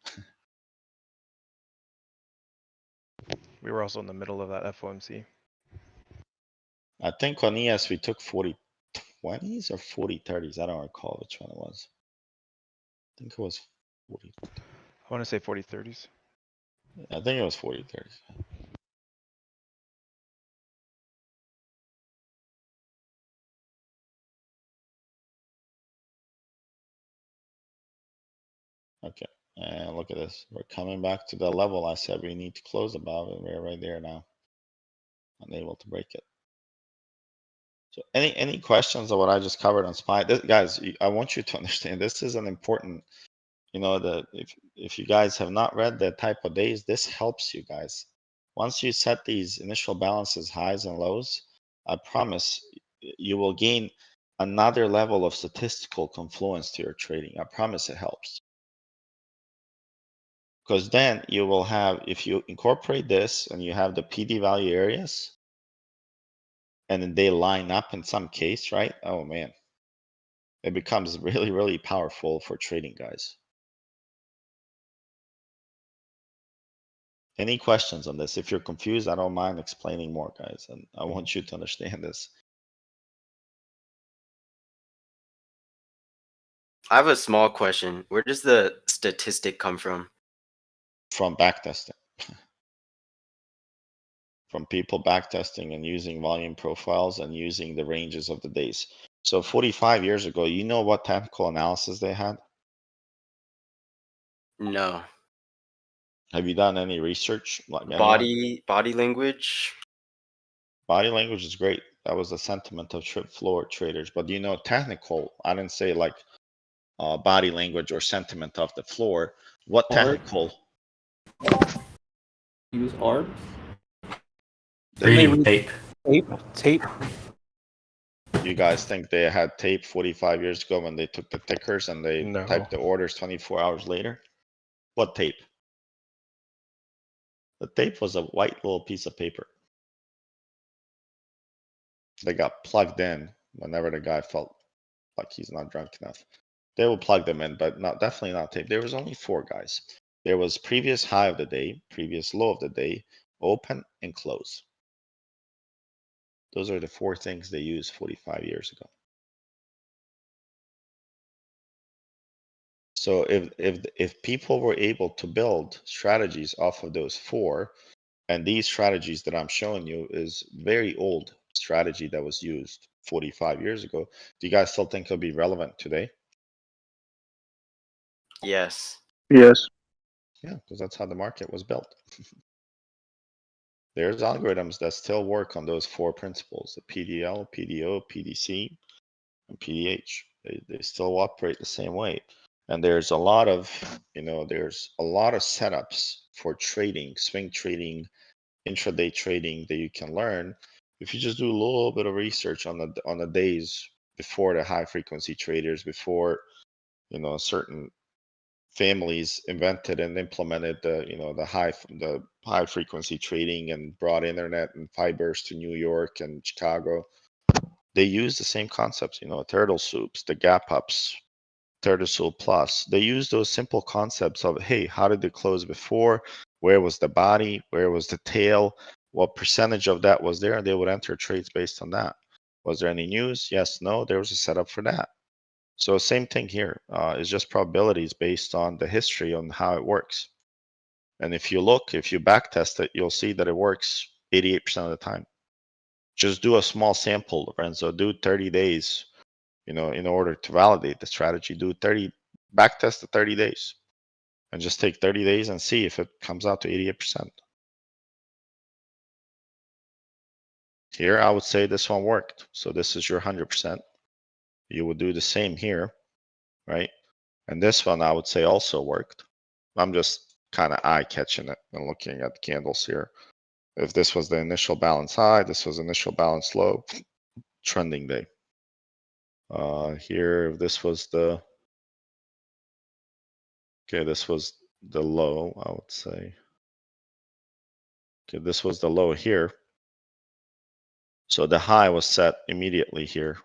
We were also in the middle of that FOMC. I think on ES we took 40-20s or 40-30s. I don't recall which one it was. think it was 40. I want to say 40-30s. I think it was 40-30. Okay, and look at this. We're coming back to the level I said we need to close above, and we're right there now. Unable to break it. So any questions on what I just covered on SPY? Guys, I want you to understand this is an important, you know, if you guys have not read the type of days, this helps you guys. Once you set these initial balances, highs and lows, I promise you will gain another level of statistical confluence to your trading. I promise it helps. Because then you will have, if you incorporate this and you have the PD value areas, and then they line up in some case, right? Oh man, it becomes really, really powerful for trading, guys. Any questions on this? If you're confused, I don't mind explaining more, guys. And I want you to understand this. I have a small question. Where does the statistic come from? From backtesting. From people backtesting and using volume profiles and using the ranges of the days. So 45 years ago, you know what technical analysis they had? No. Have you done any research? Like Body language? Body language is great. That was the sentiment of floor traders. But you know, technical, I didn't say like body language or sentiment of the floor. What technical? Use ARBs? Reading tape. Tape. You guys think they had tape 45 years ago when they took the tickers and they No. typed the orders 24 hours later? What tape? The tape was a white little piece of paper. They got plugged in whenever the guy felt like he's not drunk enough. They will plug them in, but definitely not tape. There was only 4 guys. There was previous high of the day, previous low of the day, open and close. Those are the 4 things they used 45 years ago. So if people were able to build strategies off of those 4, and these strategies that I'm showing you is very old strategy that was used 45 years ago, do you guys still think it'll be relevant today? Yes. Yes. Yeah, because that's how the market was built. There's algorithms that still work on those 4 principles, the PDL, PDO, PDC, and PDH. They still operate the same way. And there's a lot of, you know, there's a lot of setups for trading, swing trading, intraday trading that you can learn if you just do a little bit of research on the days before the high frequency traders, before, you know, certain families invented and implemented the, you know, the high frequency trading and brought internet and fibers to New York and Chicago. They use the same concepts, you know, turtle soups, the gap ups, turtle soup plus. They use those simple concepts of, hey, how did they close before? Where was the body? Where was the tail? What percentage of that was there? And they would enter trades based on that. Was there any news? Yes, no. There was a setup for that. So same thing here. It's just probabilities based on the history on how it works. And if you back test it, you'll see that it works 88% of the time. Just do a small sample, Lorenzo. Do 30 days, you know, in order to validate the strategy. Do 30, back test the 30 days. And just take 30 days and see if it comes out to 88%. Here, I would say this one worked. So this is your 100%. You would do the same here, right? And this one, I would say also worked. I'm just kind of eye catching it and looking at the candles here. If this was the initial balance high, this was initial balance low, trending day. Here, this was the, okay, this was the low, I would say. Okay, this was the low here. So the high was set immediately here.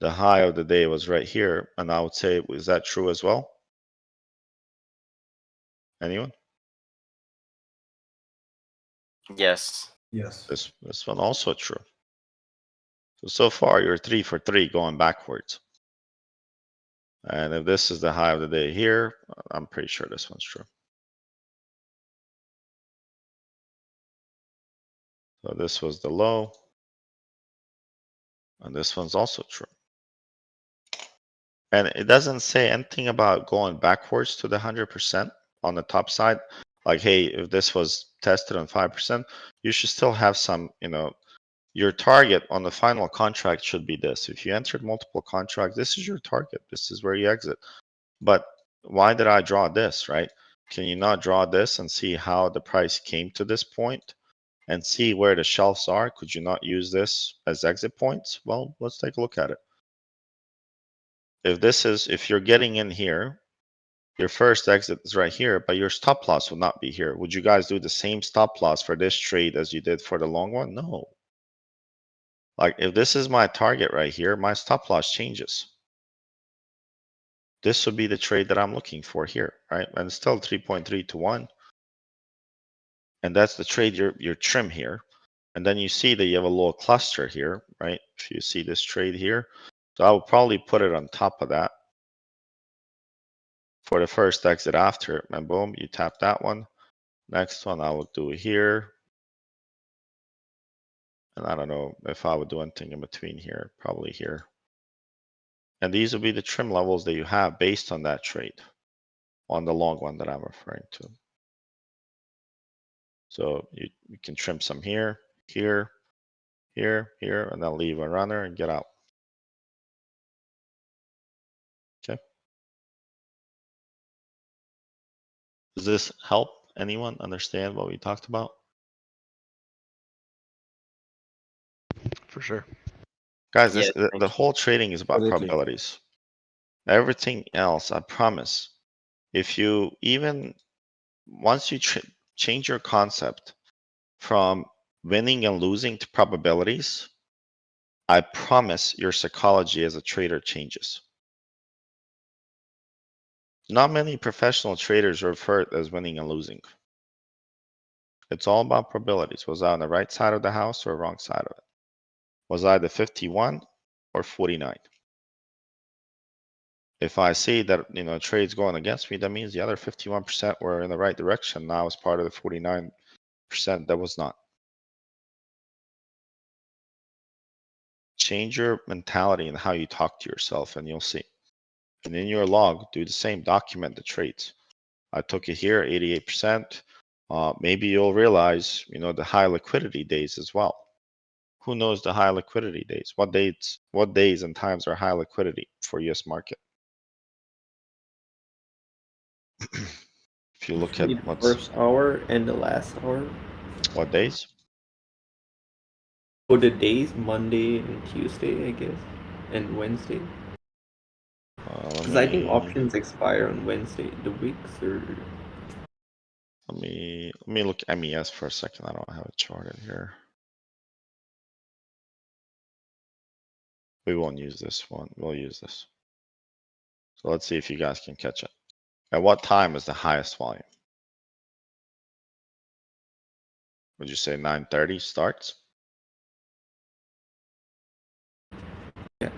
The high of the day was right here. And I would say, is that true as well? Anyone? Yes. Yes. This one also true. So far you're 3 for 3 going backwards. And if this is the high of the day here, I'm pretty sure this one's true. So this was the low. And this one's also true. And it doesn't say anything about going backwards to the 100% on the top side. Like, hey, if this was tested on 5%, you should still have some, your target on the final contract should be this. If you entered multiple contracts, this is your target. This is where you exit. But why did I draw this, right? Can you not draw this and see how the price came to this point and see where the shelves are? Could you not use this as exit points? Well, let's take a look at it. If you're getting in here, your first exit is right here, but your stop loss will not be here. Would you guys do the same stop loss for this trade as you did for the long one? No. Like, if this is my target right here, my stop loss changes. This would be the trade that I'm looking for here, right? And it's still 3.3 to 1. And that's the trade you're trim here. And then you see that you have a little cluster here, right? If you see this trade here. So I will probably put it on top of that for the first exit after, and boom, you tap that one. Next one I will do here. And I don't know if I would do anything in between here, probably here. And these will be the trim levels that you have based on that trade on the long one that I'm referring to. So you can trim some here, here, here, here, and then leave a runner and get out. Okay. Does this help anyone understand what we talked about? For sure. Guys, Yeah, the whole trading is about Absolutely. probabilities. Everything else, I promise, if you even, once you change your concept from winning and losing to probabilities, I promise your psychology as a trader changes. Not many professional traders refer it as winning and losing. It's all about probabilities. Was I on the right side of the house or wrong side of it? Was I the 51 or 49? If I see that, trade's going against me, that means the other 51% were in the right direction. Now as part of the 49% that was not. Change your mentality and how you talk to yourself and you'll see. And in your log, do the same, document the trades. I took it here, 88%. Maybe you'll realize, the high liquidity days as well. Who knows the high liquidity days? What days and times are high liquidity for US market? If you look at The what's first hour and the last hour. what days? Oh, the days, Monday and Tuesday, I guess, and Wednesday. Because I think options expire on Wednesday. The weeks or. Let me look MES for a second. I don't have it charted here. We won't use this one. We'll use this. So let's see if you guys can catch it. At what time is the highest volume? Would you say 9:30 starts? Yeah.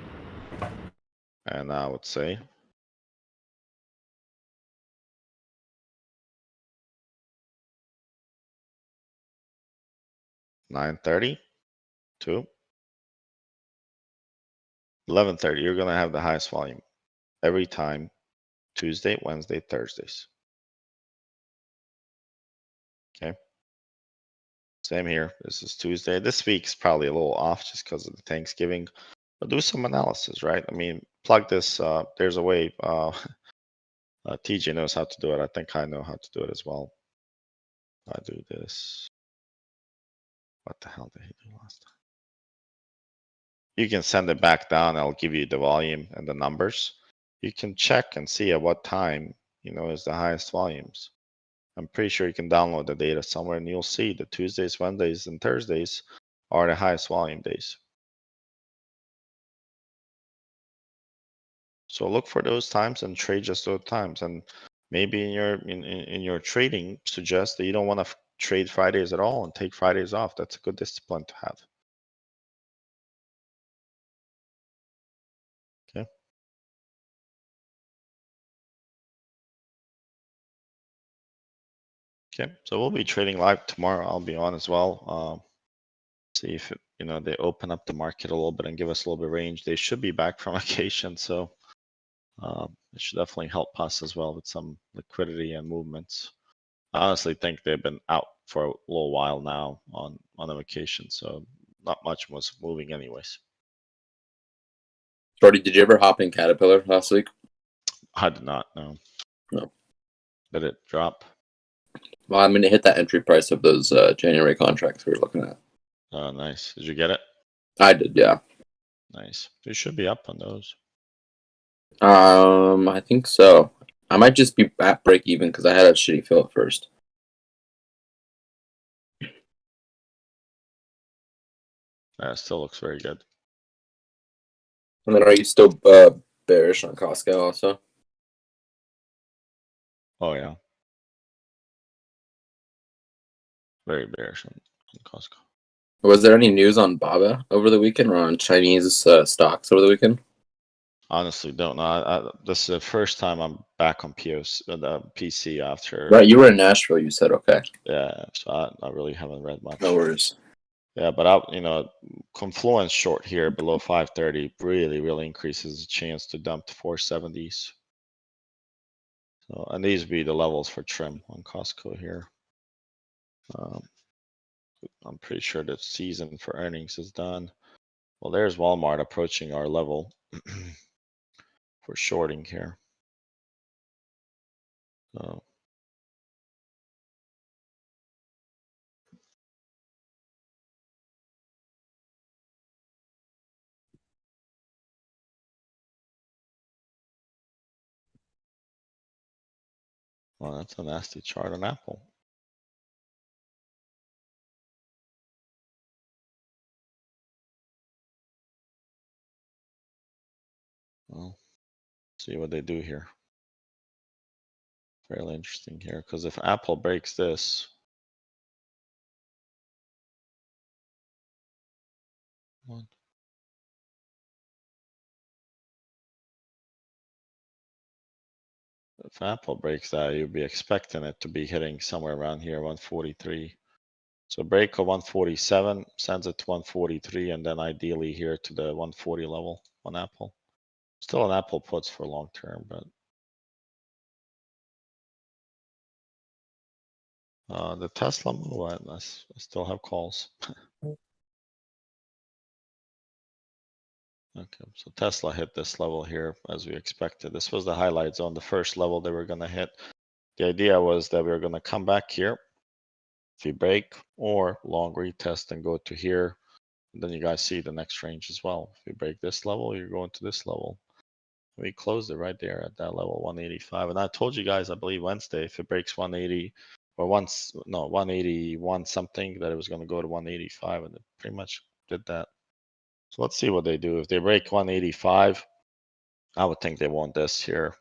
And I would say 9:30 to 11:30. You're gonna have the highest volume every time, Tuesday, Wednesday, Thursdays. Okay. Same here. This is Tuesday. This week's probably a little off just because of the Thanksgiving. But do some analysis, right? I mean, plug this. There's a way. TJ knows how to do it. I think I know how to do it as well. I do this. What the hell did he do last time? You can send it back down. I'll give you the volume and the numbers. You can check and see at what time, is the highest volumes. I'm pretty sure you can download the data somewhere and you'll see the Tuesdays, Wednesdays, and Thursdays are the highest volume days. So look for those times and trade just those times. And maybe in your trading, suggest that you don't want to trade Fridays at all and take Fridays off. That's a good discipline to have. Okay. Okay, so we'll be trading live tomorrow. I'll be on as well. See if they open up the market a little bit and give us a little bit of range. They should be back from vacation, so it should definitely help us as well with some liquidity and movements. I honestly think they've been out for a little while now on a vacation, so not much was moving anyways. Shorty, did you ever hop in Caterpillar last week? I did not know. No. Did it drop? Well, I'm going to hit that entry price of those January contracts we were looking at. Oh, nice. Did you get it? I did, yeah. Nice. You should be up on those. I think so. I might just be at break even because I had a shitty fill at first. Yeah, it still looks very good. And then are you still bearish on Costco also? Oh yeah. Very bearish on Costco. Was there any news on Baba over the weekend or on Chinese stocks over the weekend? Honestly, don't know. This is the first time I'm back on the PC after. Right, you were in Nashville. You said okay. Yeah, so I really haven't read much. No worries. Yeah, but Confluence short here below 530 really increases the chance to dump to 470s. So, and these would be the levels for trim on Costco here. I'm pretty sure the season for earnings is done. Well, there's Walmart approaching our level for shorting here. So, well, that's a nasty chart on Apple. Well, see what they do here. Fairly interesting here, because if Apple breaks this, if Apple breaks that, you'd be expecting it to be hitting somewhere around here, 143. So break of 147 sends it to 143, and then ideally here to the 140 level on Apple. Still an Apple puts for long term, but the Tesla move, I still have calls. Okay, so Tesla hit this level here as we expected. This was the highlight zone, the first level they were going to hit. The idea was that we were going to come back here if we break, or long retest and go to here. And then you guys see the next range as well. If you break this level, you're going to this level. We closed it right there at that level, 185. And I told you guys, I believe Wednesday, if it breaks 180 or 181 something, that it was going to go to 185, and it pretty much did that. So let's see what they do. If they break 185, I would think they want this here.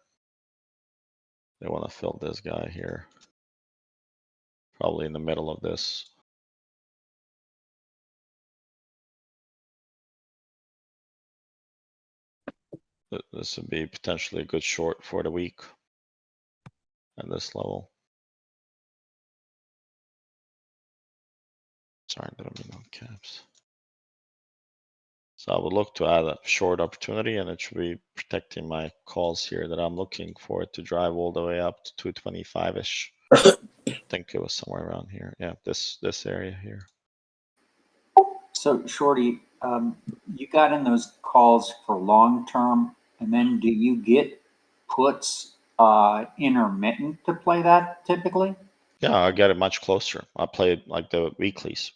They want to fill this guy here. Probably in the middle of this. This would be potentially a good short for the week at this level. Sorry, I didn't mean on caps. So I would look to add a short opportunity, and it should be protecting my calls here that I'm looking for it to drive all the way up to 225-ish. I think it was somewhere around here. Yeah, this area here. So Shorty, you got in those calls for long term, and then do you get puts intermittent to play that typically? Yeah, I get it much closer. I play it like the weeklies.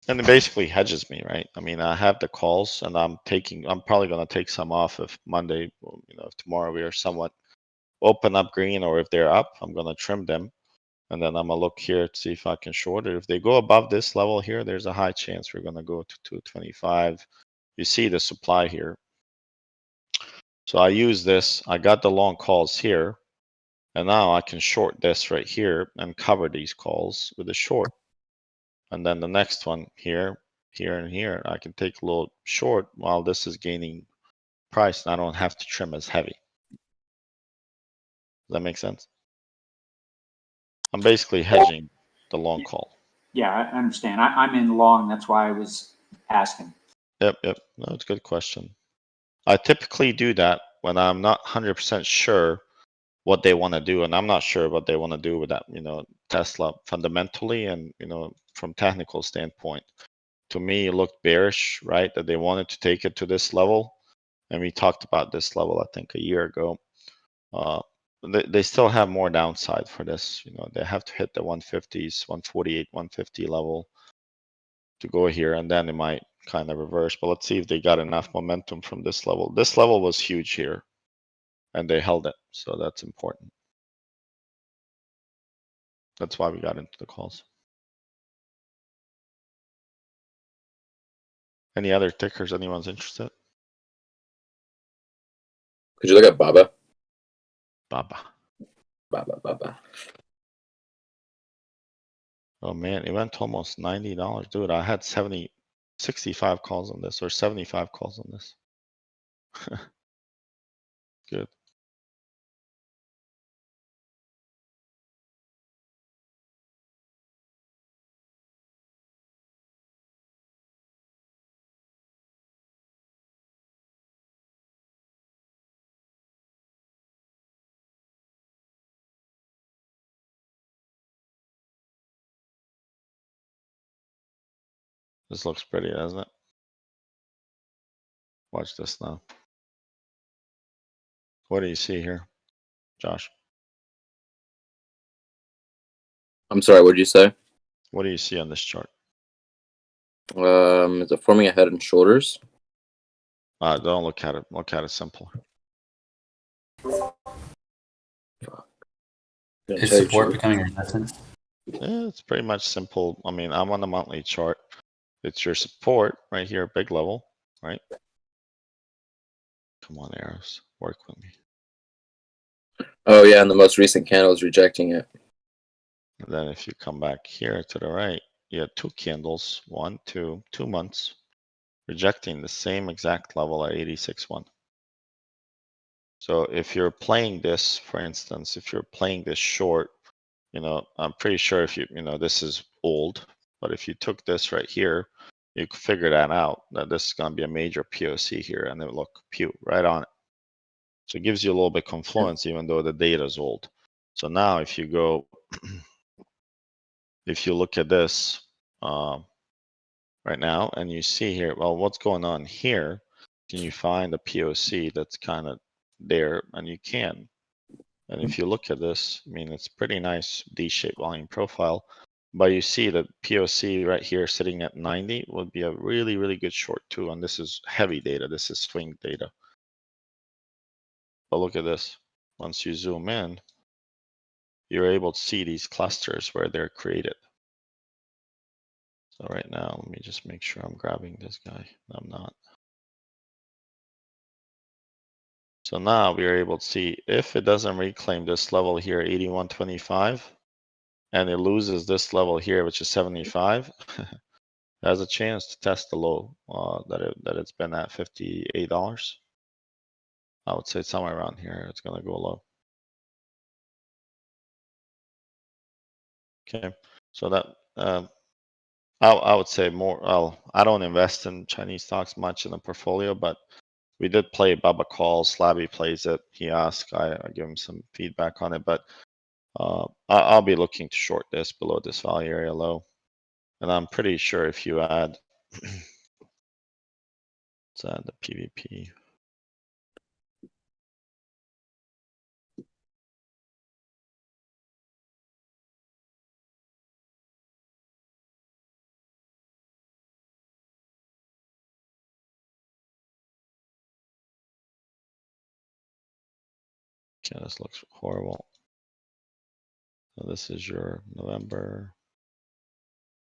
And it basically hedges me, right? I mean, I have the calls, and I'm probably going to take some off if Monday, if tomorrow we are somewhat open up green, or if they're up, I'm going to trim them. And then I'm going to look here to see if I can short it. If they go above this level here, there's a high chance we're going to go to 225. You see the supply here. So I use this. I got the long calls here. And now I can short this right here and cover these calls with a short. And then the next one here, here, and here, I can take a little short while this is gaining price, and I don't have to trim as heavy. Does that make sense? I'm basically hedging the long call. Yeah, I understand. I'm in long. That's why I was asking. Yep. No, it's a good question. I typically do that when I'm not 100% sure what they want to do, and I'm not sure what they want to do with that, Tesla fundamentally and, from technical standpoint. To me, it looked bearish, right? That they wanted to take it to this level. And we talked about this level, I think, a year ago. They still have more downside for this. They have to hit the 150s, 148, 150 level to go here, and then it might kind of reverse. But let's see if they got enough momentum from this level. This level was huge here, and they held it. So that's important. That's why we got into the calls. Any other tickers anyone's interested? Could you look at Baba? Baba. Baba. Oh man, it went to almost $90. Dude, I had 65 calls on this, or 75 calls on this. Good. This looks pretty, doesn't it? Watch this now. What do you see here, Josh? I'm sorry, what did you say? What do you see on this chart? Is it forming a head and shoulders? Don't look at it. Look at it simple. Is support becoming resistance? Yeah, it's pretty much simple. I mean, I'm on the monthly chart. It's your support right here, big level, right? Come on, arrows, work with me. Oh yeah, and the most recent candle is rejecting it. And then if you come back here to the right, you have 2 candles, 1, 2 months, rejecting the same exact level at 86.1. So if you're playing this, for instance, if you're playing this short, I'm pretty sure if this is old, but if you took this right here, you could figure that out, that this is going to be a major POC here, and then look, pew, right on it. So it gives you a little bit confluence, even though the data is old. So now if you go, if you look at this right now, and you see here, well, what's going on here? Can you find a POC that's kind of there? And you can. And if you look at this, I mean, it's pretty nice D-shaped volume profile, but you see that POC right here sitting at 90 would be a really, really good short too. And this is heavy data. This is swing data. But look at this. Once you zoom in, you're able to see these clusters where they're created. So right now, let me just make sure I'm grabbing this guy. No, I'm not. So now we are able to see if it doesn't reclaim this level here, 81.25, and it loses this level here, which is 75, has a chance to test the low that it's been at $58. I would say somewhere around here, it's going to go low. Okay, so that I would say more. Well, I don't invest in Chinese stocks much in the portfolio, but we did play Baba calls. Slabby plays it. He asked. I give him some feedback on it, but I'll be looking to short this below this value area low. And I'm pretty sure if you add, let's add the PVP. Okay, this looks horrible. So this is your November.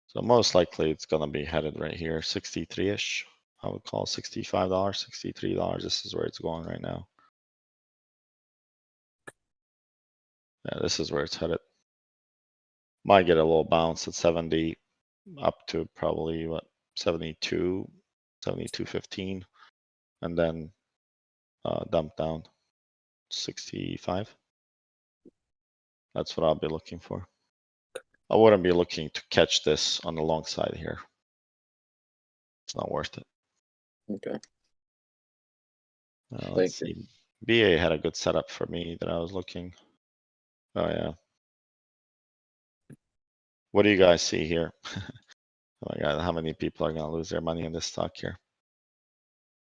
So most likely it's gonna be headed right here, 63-ish. I would call $65, $63. This is where it's going right now. Yeah, this is where it's headed. Might get a little bounce at 70 up to probably what, 72, 72.15, and then dump down 65. That's what I'll be looking for. I wouldn't be looking to catch this on the long side here. It's not worth it. Okay. Let's see. BA had a good setup for me that I was looking. Oh yeah. What do you guys see here? Oh my God, how many people are gonna lose their money in this stock here?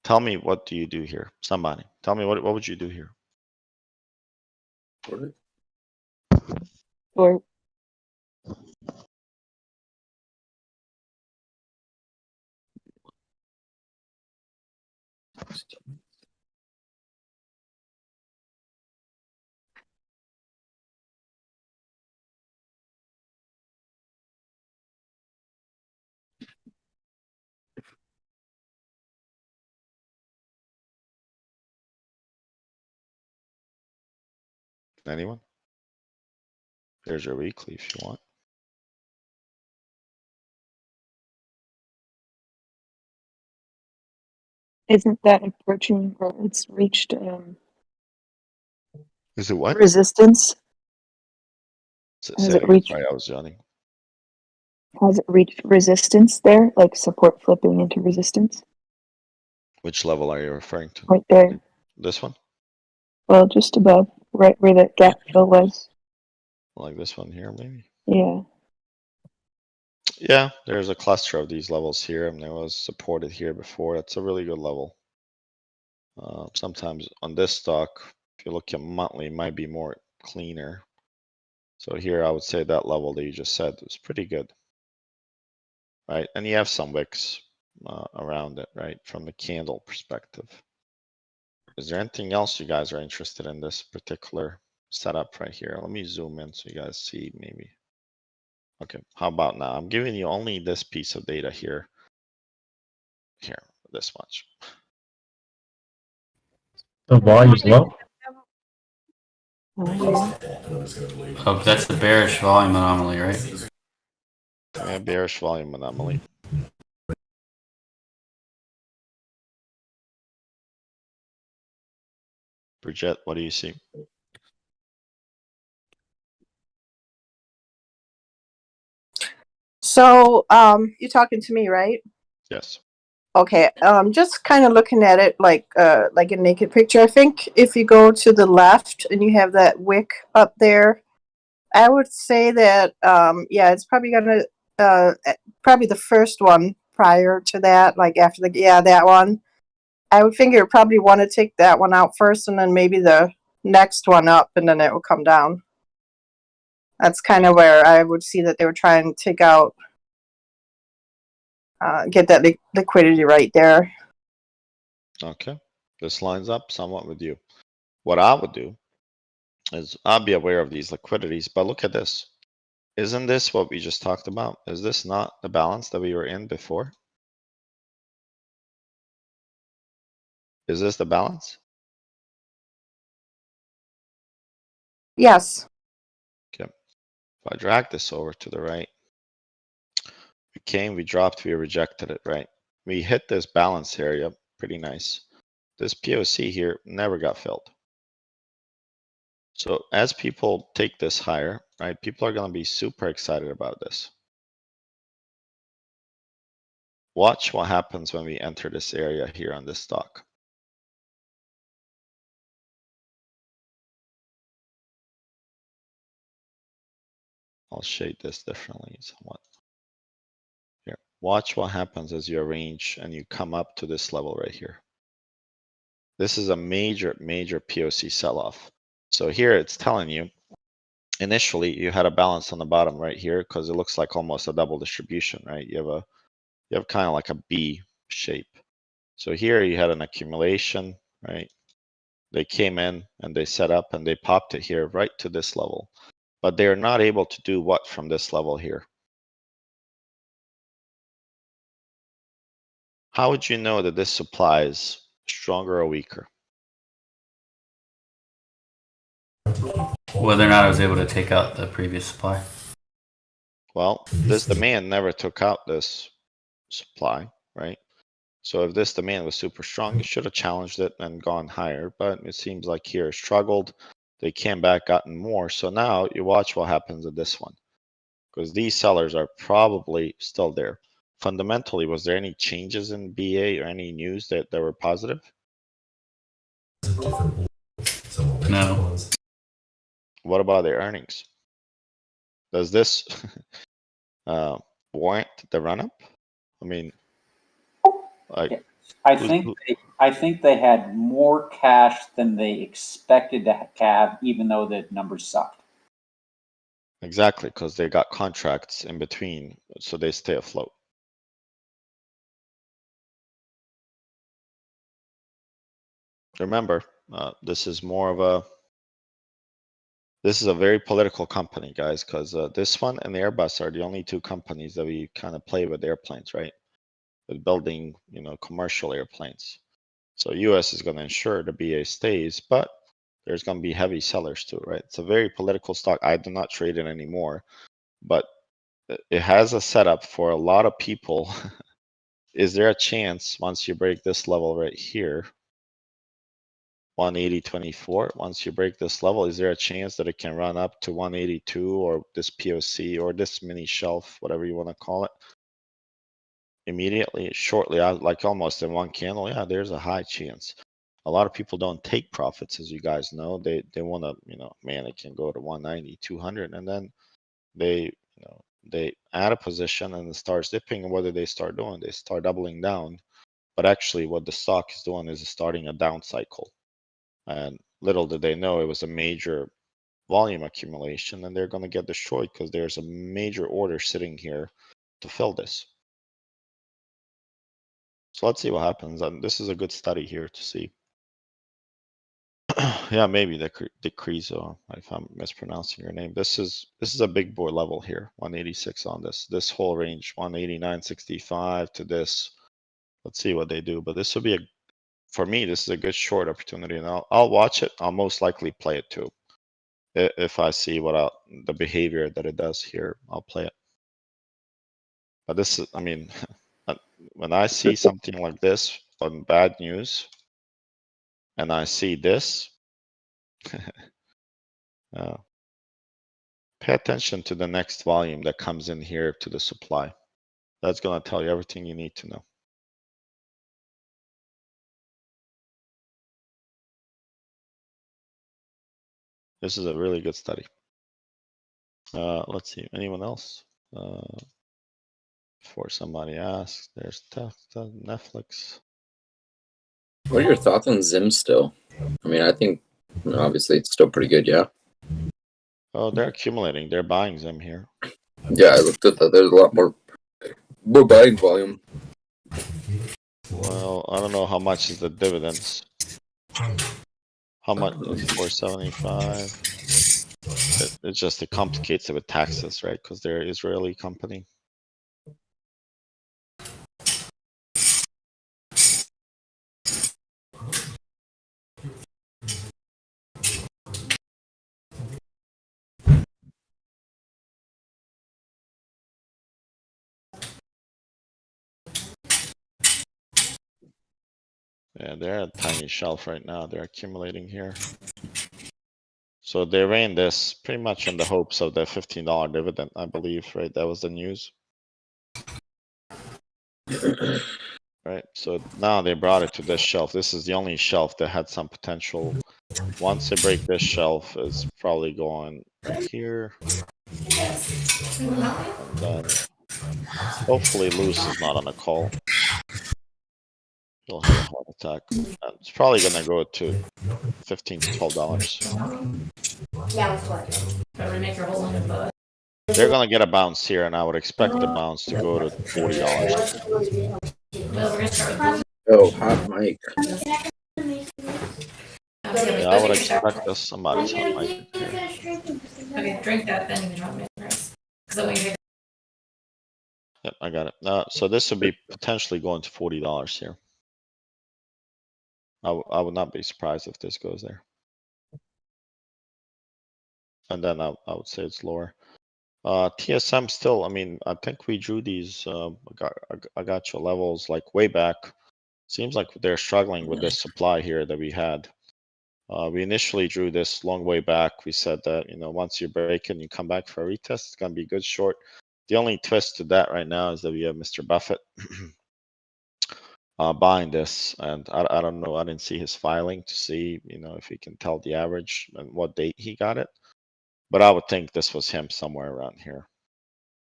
Tell me, what do you do here? Somebody, tell me what would you do here? Or Anyone? There's your weekly if you want. isn't that approaching, or it's reached Is it what? resistance? Has Say it again, reached? sorry, I was yawning. Has it reached resistance there, like support flipping into resistance? Which level are you referring to? Right there. This one? Well, just above, right where that gap fill was. Like this one here, maybe? Yeah. Yeah, there's a cluster of these levels here, and there was supported here before. That's a really good level. Sometimes on this stock, if you look at monthly, it might be more cleaner. So here, I would say that level that you just said was pretty good, right? And you have some wicks around it, right? From the candle perspective. Is there anything else you guys are interested in this particular setup right here? Let me zoom in so you guys see maybe. Okay, how about now? I'm giving you only this piece of data here. Here, this much. The volume's low. Mm-hmm. Oh, that's the bearish volume anomaly, right? Yeah, bearish volume anomaly. Bridget, what do you see? So, you're talking to me, right? Yes. Okay. Just kind of looking at it like a naked picture. I think if you go to the left and you have that wick up there, I would say that, yeah, it's probably gonna, probably the first one prior to that, like after that one. I would think you would probably want to take that one out first and then maybe the next one up and then it will come down. That's kind of where I would see that they were trying to take out, get that liquidity right there. Okay. This lines up somewhat with you. What I would do is I'll be aware of these liquidities, but look at this. Isn't this what we just talked about? Is this not the balance that we were in before? Is this the balance? Yes. Okay. If I drag this over to the right, we came, we dropped, we rejected it, right? We hit this balance area, pretty nice. This POC here never got filled. So as people take this higher, right, people are going to be super excited about this. Watch what happens when we enter this area here on this stock. I'll shade this differently somewhat. Here, watch what happens as you arrange and you come up to this level right here. This is a major POC sell-off. So here it's telling you, initially you had a balance on the bottom right here because it looks like almost a double distribution, right? You have kind of like a B shape. So here you had an accumulation, right? They came in and they set up and they popped it here right to this level. But they are not able to do what from this level here? How would you know that this supply is stronger or weaker? Whether or not I was able to take out the previous supply. Well, this demand never took out this supply, right? So if this demand was super strong, you should have challenged it and gone higher, but it seems like here struggled. They came back, gotten more. So now you watch what happens at this one. because these sellers are probably still there. Fundamentally, was there any changes in BA or any news that were positive? No. What about their earnings? Does this warrant the run up? I mean, like, I think they had more cash than they expected to have, even though the numbers sucked. exactly, because they got contracts in between, so they stay afloat. Remember, this is more of a, this is a very political company, guys, because this one and the Airbus are the only two companies that we kind of play with airplanes, right? With building, you know, commercial airplanes. So US is going to ensure the BA stays, but there's going to be heavy sellers too, right? It's a very political stock. I do not trade it anymore, but it has a setup for a lot of people. Is there a chance once you break this level right here, 180.24, once you break this level, is there a chance that it can run up to 182 or this POC or this mini shelf, whatever you want to call it? Immediately, shortly, like almost in one candle, yeah, there's a high chance. A lot of people don't take profits, as you guys know. They want to, you know, man, it can go to 190, 200, and then they, you know, they add a position and it starts dipping. And what do they start doing? They start doubling down. But actually, what the stock is doing is starting a down cycle. And little did they know it was a major volume accumulation, and they're going to get destroyed because there's a major order sitting here to fill this. So let's see what happens. And this is a good study here to see. Yeah, maybe the Crezo, if I'm mispronouncing your name. This is a big boy level here, 186 on this whole range, 189.65 to this. Let's see what they do. But this will be for me, this is a good short opportunity, and I'll watch it. I'll most likely play it too. If I see the behavior that it does here, I'll play it. But this is, I mean, when I see something like this on bad news, and I see this, pay attention to the next volume that comes in here to the supply. That's going to tell you everything you need to know. This is a really good study. Let's see, anyone else? Before somebody asks, there's Netflix. What are your thoughts on Zim still? I mean, I think obviously it's still pretty good, yeah. Oh, they're accumulating. They're buying Zim here. Yeah, I looked at that. There's a lot more buying volume. Well, I don't know how much is the dividends. How much is 475? It complicates it with taxes, right? Because they're an Israeli company. Yeah, they're a tiny shelf right now. They're accumulating here. So they ran this pretty much in the hopes of the $15 dividend, I believe, right? That was the news. Right, so now they brought it to this shelf. This is the only shelf that had some potential. Once they break this shelf, it's probably going right here. And then hopefully Luce is not on a call. He'll have a heart attack. It's probably gonna go to $15 to $12. They're gonna get a bounce here, and I would expect the bounce to go to $40. Oh, hot mic. Yeah, I would expect this. Somebody's hot mic here. Okay, drink that, then you can drop me the rest. Yep, I got it. So this would be potentially going to $40 here. I would not be surprised if this goes there. And then I would say it's lower. TSM still, I mean, I think we drew these, I got your levels like way back. Seems like they're struggling with this supply here that we had. We initially drew this long way back. We said that, you know, once you break and you come back for a retest, it's going to be a good short. The only twist to that right now is that we have Mr. Buffett buying this. And I don't know. I didn't see his filing to see, you know, if he can tell the average and what date he got it. But I would think this was him somewhere around here.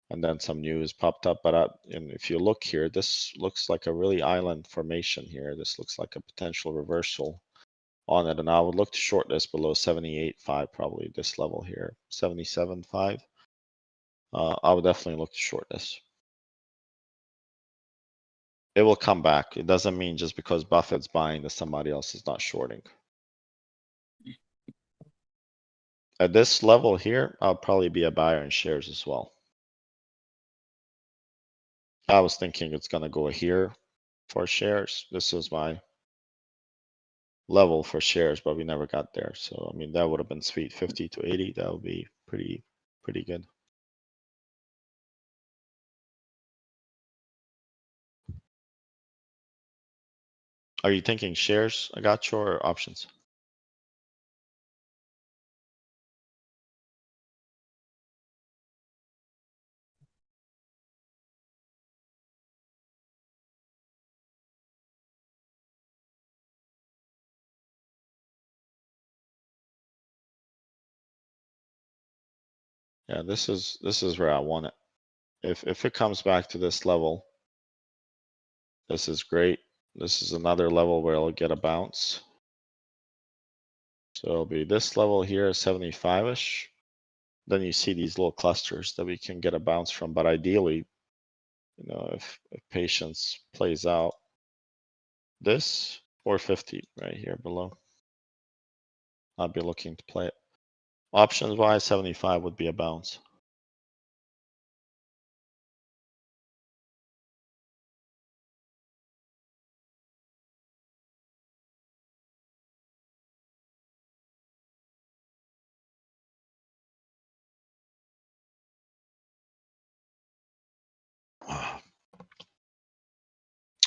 And then some news popped up. But and if you look here, this looks like a really island formation here. This looks like a potential reversal on it. And I would look to short this below 78.5, probably this level here, 77.5. I would definitely look to short this. It will come back. It doesn't mean just because Buffett's buying that somebody else is not shorting. At this level here, I'll probably be a buyer in shares as well. I was thinking it's going to go here for shares. This is my level for shares, but we never got there. So, I mean, that would have been sweet. 50 to 80, that would be pretty good. Are you thinking shares, I got you, or options? Yeah, this is where I want it. If it comes back to this level, this is great. This is another level where I'll get a bounce. So it'll be this level here, 75-ish. Then you see these little clusters that we can get a bounce from. But ideally, you know, if patience plays out, this 450 right here below, I'll be looking to play it. Options wise, 75 would be a bounce.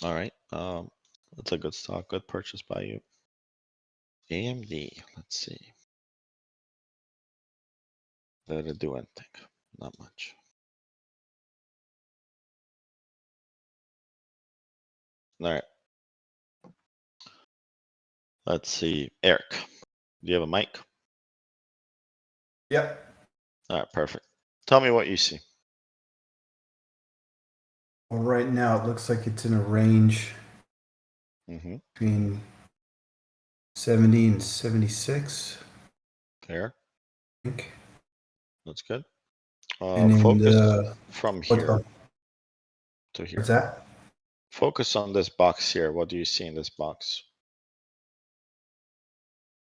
All right. That's a good stock. Good purchase by you. AMD. Let's see. Did it do anything? Not much. All right. Let's see. Eric, do you have a mic? Yep. All right, perfect. Tell me what you see. Well, right now it looks like it's in a range between 70 and 76. There. I think. That's good. And then Focus from what's here up? to here. What's that? Focus on this box here. What do you see in this box?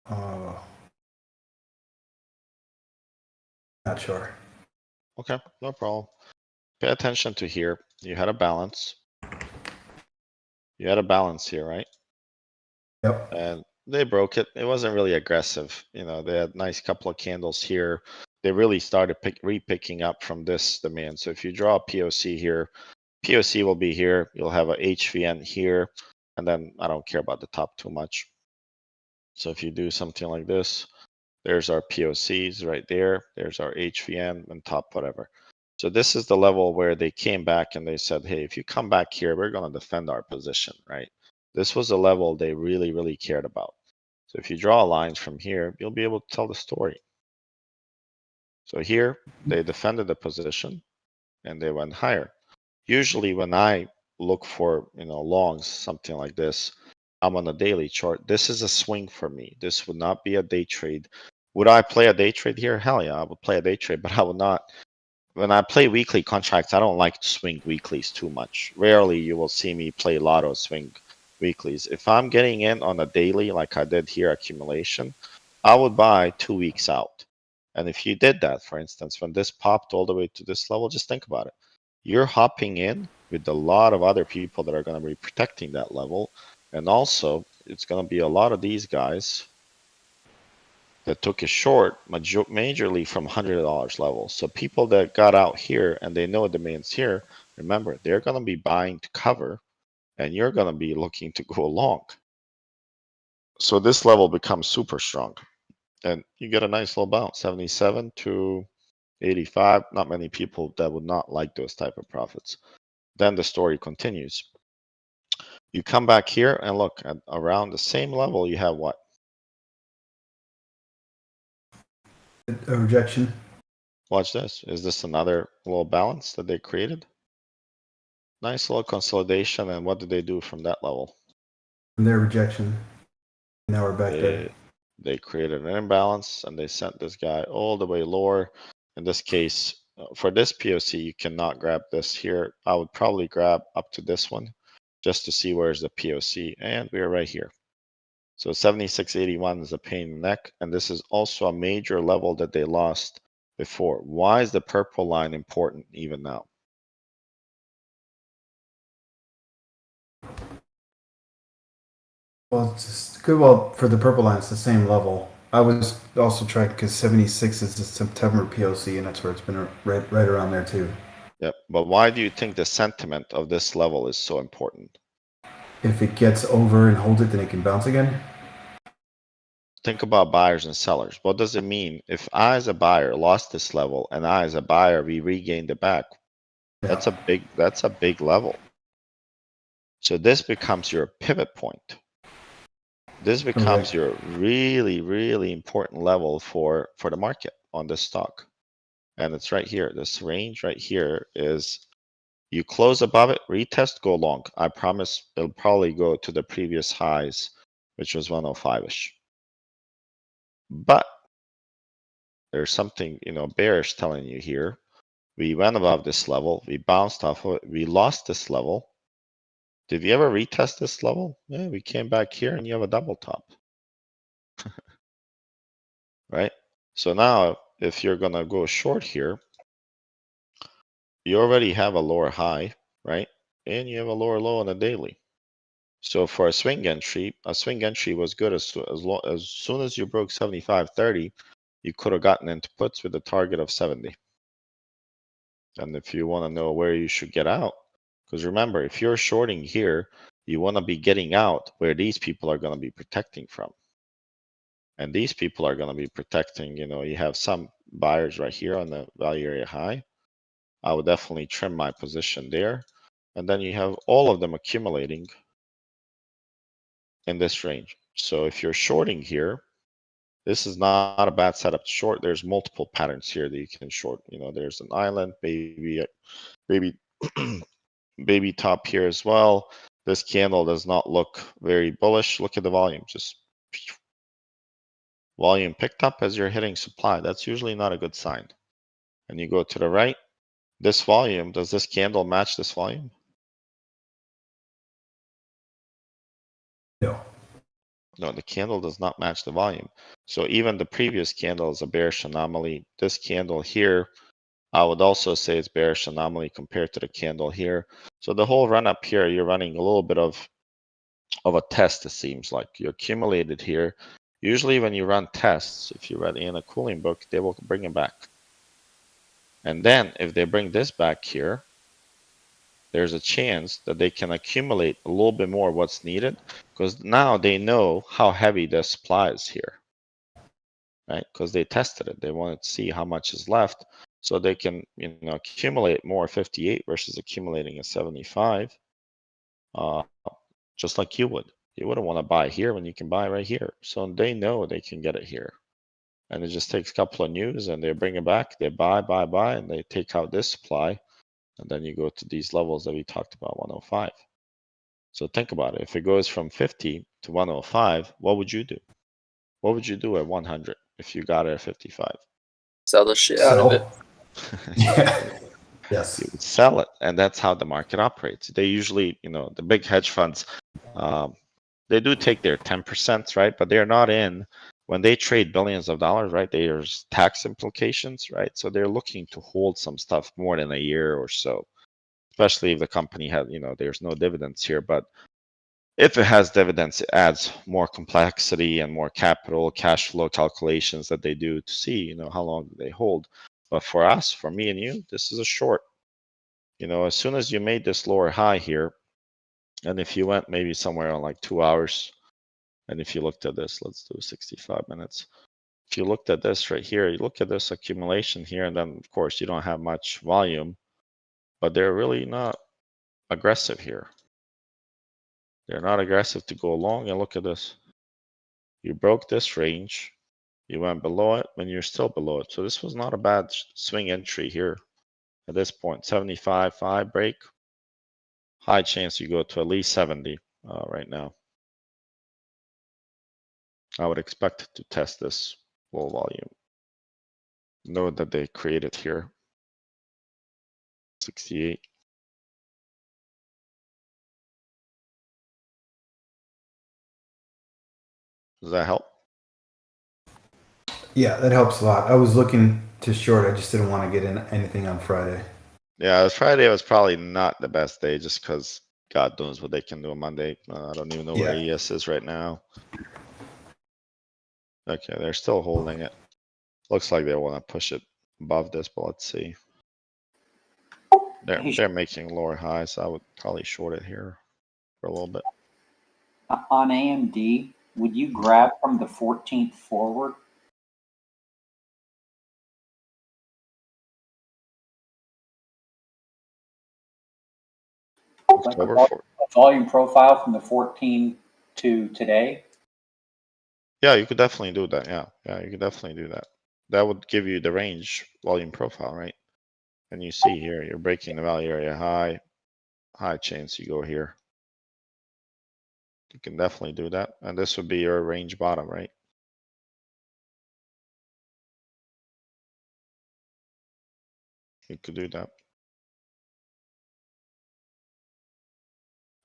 Not sure. Okay, no problem. Pay attention to here. You had a balance. You had a balance here, right? Yep. And they broke it. It wasn't really aggressive. You know, they had nice couple of candles here. They really started re-picking up from this demand. So if you draw a POC here, POC will be here. You'll have a HVN here. And then I don't care about the top too much. So if you do something like this, there's our POCs right there. There's our HVN and top whatever. So this is the level where they came back and they said, hey, if you come back here, we're going to defend our position, right? This was a level they really, really cared about. So if you draw lines from here, you'll be able to tell the story. So here, they defended the position and they went higher. Usually when I look for, you know, longs, something like this, I'm on a daily chart. This is a swing for me. This would not be a day trade. Would I play a day trade here? Hell yeah, I would play a day trade, but I would not. When I play weekly contracts, I don't like to swing weeklies too much. Rarely you will see me play lotto swing weeklies. If I'm getting in on a daily, like I did here, accumulation, I would buy 2 weeks out. And if you did that, for instance, when this popped all the way to this level, just think about it. You're hopping in with a lot of other people that are going to be protecting that level. And also, it's going to be a lot of these guys that took a short majorly from $100 level. So people that got out here and they know demand's here, remember, they're going to be buying to cover and you're going to be looking to go long. So this level becomes super strong. And you get a nice little bounce, 77 to 85. Not many people that would not like those type of profits. Then the story continues. You come back here and look at around the same level. You have what? A rejection. Watch this. Is this another little balance that they created? Nice little consolidation. And what did they do from that level? Their rejection. Now we're back there. They created an imbalance and they sent this guy all the way lower. In this case, for this POC, you cannot grab this here. I would probably grab up to this one just to see where's the POC. And we're right here. So 76.81 is a pain in the neck. And this is also a major level that they lost before. Why is the purple line important even now? Well, it's just good. Well, for the purple line, it's the same level. I was also trying because 76 is the September POC, and that's where it's been right around there too. Yep. But why do you think the sentiment of this level is so important? If it gets over and holds it, then it can bounce again. Think about buyers and sellers. What does it mean if I as a buyer lost this level and I as a buyer we regained it back? That's a big level. So this becomes your pivot point. This becomes your really, really important level for the market on this stock. And it's right here. This range right here is you close above it, retest, go long. I promise it'll probably go to the previous highs, which was 105-ish. But there's something, bearish telling you here. We went above this level. We bounced off of it. We lost this level. Did we ever retest this level? Yeah, we came back here and you have a double top. Right? So now if you're going to go short here, you already have a lower high, right? And you have a lower low on a daily. So for a swing entry was good as soon as you broke 75.30, you could have gotten into puts with a target of 70. And if you want to know where you should get out, because remember, if you're shorting here, you want to be getting out where these people are going to be protecting from. And these people are going to be protecting, you have some buyers right here on the value area high. I would definitely trim my position there. And then you have all of them accumulating in this range. So if you're shorting here, this is not a bad setup to short. There's multiple patterns here that you can short. There's an island, baby top here as well. This candle does not look very bullish. Look at the volume. Just volume picked up as you're hitting supply. That's usually not a good sign. And you go to the right. This volume, does this candle match this volume? No. No, the candle does not match the volume. So even the previous candle is a bearish anomaly. This candle here, I would also say it's bearish anomaly compared to the candle here. So the whole run up here, you're running a little bit of a test, it seems like. You accumulated here. Usually when you run tests, if you read in a cooling book, they will bring it back. And then if they bring this back here, there's a chance that they can accumulate a little bit more what's needed, because now they know how heavy the supply is here, right? Because they tested it. They wanted to see how much is left, so they can, accumulate more 58 versus accumulating a 75, just like you would. You wouldn't want to buy here when you can buy right here. So they know they can get it here. And it just takes a couple of news and they bring it back. They buy, and they take out this supply. And then you go to these levels that we talked about, 105. So think about it. If it goes from 50 to 105, what would you do? What would you do at 100 if you got it at 55? Sell the shit out of it. Yes. You would sell it. And that's how the market operates. They usually, the big hedge funds, they do take their 10%, right? But they're not in. When they trade billions of dollars, right, there's tax implications, right? So they're looking to hold some stuff more than a year or so, especially if the company has, there's no dividends here. But if it has dividends, it adds more complexity and more capital, cash flow calculations that they do to see, how long they hold. But for us, for me and you, this is a short. As soon as you made this lower high here, and if you went maybe somewhere on like 2 hours, And if you looked at this, let's do 65 minutes. If you looked at this right here, you look at this accumulation here, and then of course you don't have much volume, but they're really not aggressive here. They're not aggressive to go long, and look at this. You broke this range, you went below it, and you're still below it. So this was not a bad swing entry here at this point. 75.5 break. High chance you go to at least 70 right now. I would expect it to test this low volume node that they created here. 68. Does that help? Yeah, that helps a lot. I was looking to short. I just didn't want to get in anything on Friday. Yeah, Friday was probably not the best day just because God knows what they can do on Monday. I don't even know where ES is right now. Okay, they're still holding it. Looks like they want to push it above this, but let's see. They're making lower highs. So I would probably short it here for a little bit. On AMD, would you grab from the 14th forward? Like a volume profile from the 14 to today? Yeah, you could definitely do that. Yeah, you could definitely do that. That would give you the range volume profile, right? And you see here, you're breaking the value area high. High chance you go here. You can definitely do that. And this would be your range bottom, right? You could do that.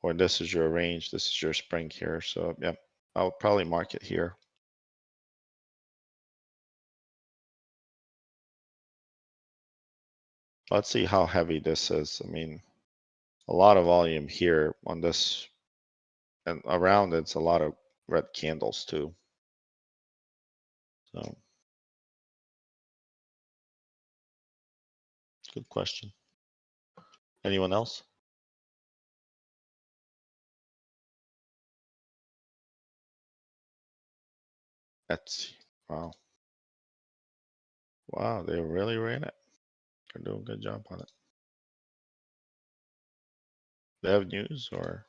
Or this is your range, this is your spring here. So yeah, I'll probably mark it here. Let's see how heavy this is. I mean, a lot of volume here on this, and around it's a lot of red candles too. So good question. Anyone else? Etsy. Wow. Wow, they really ran it. They're doing a good job on it. They have news or?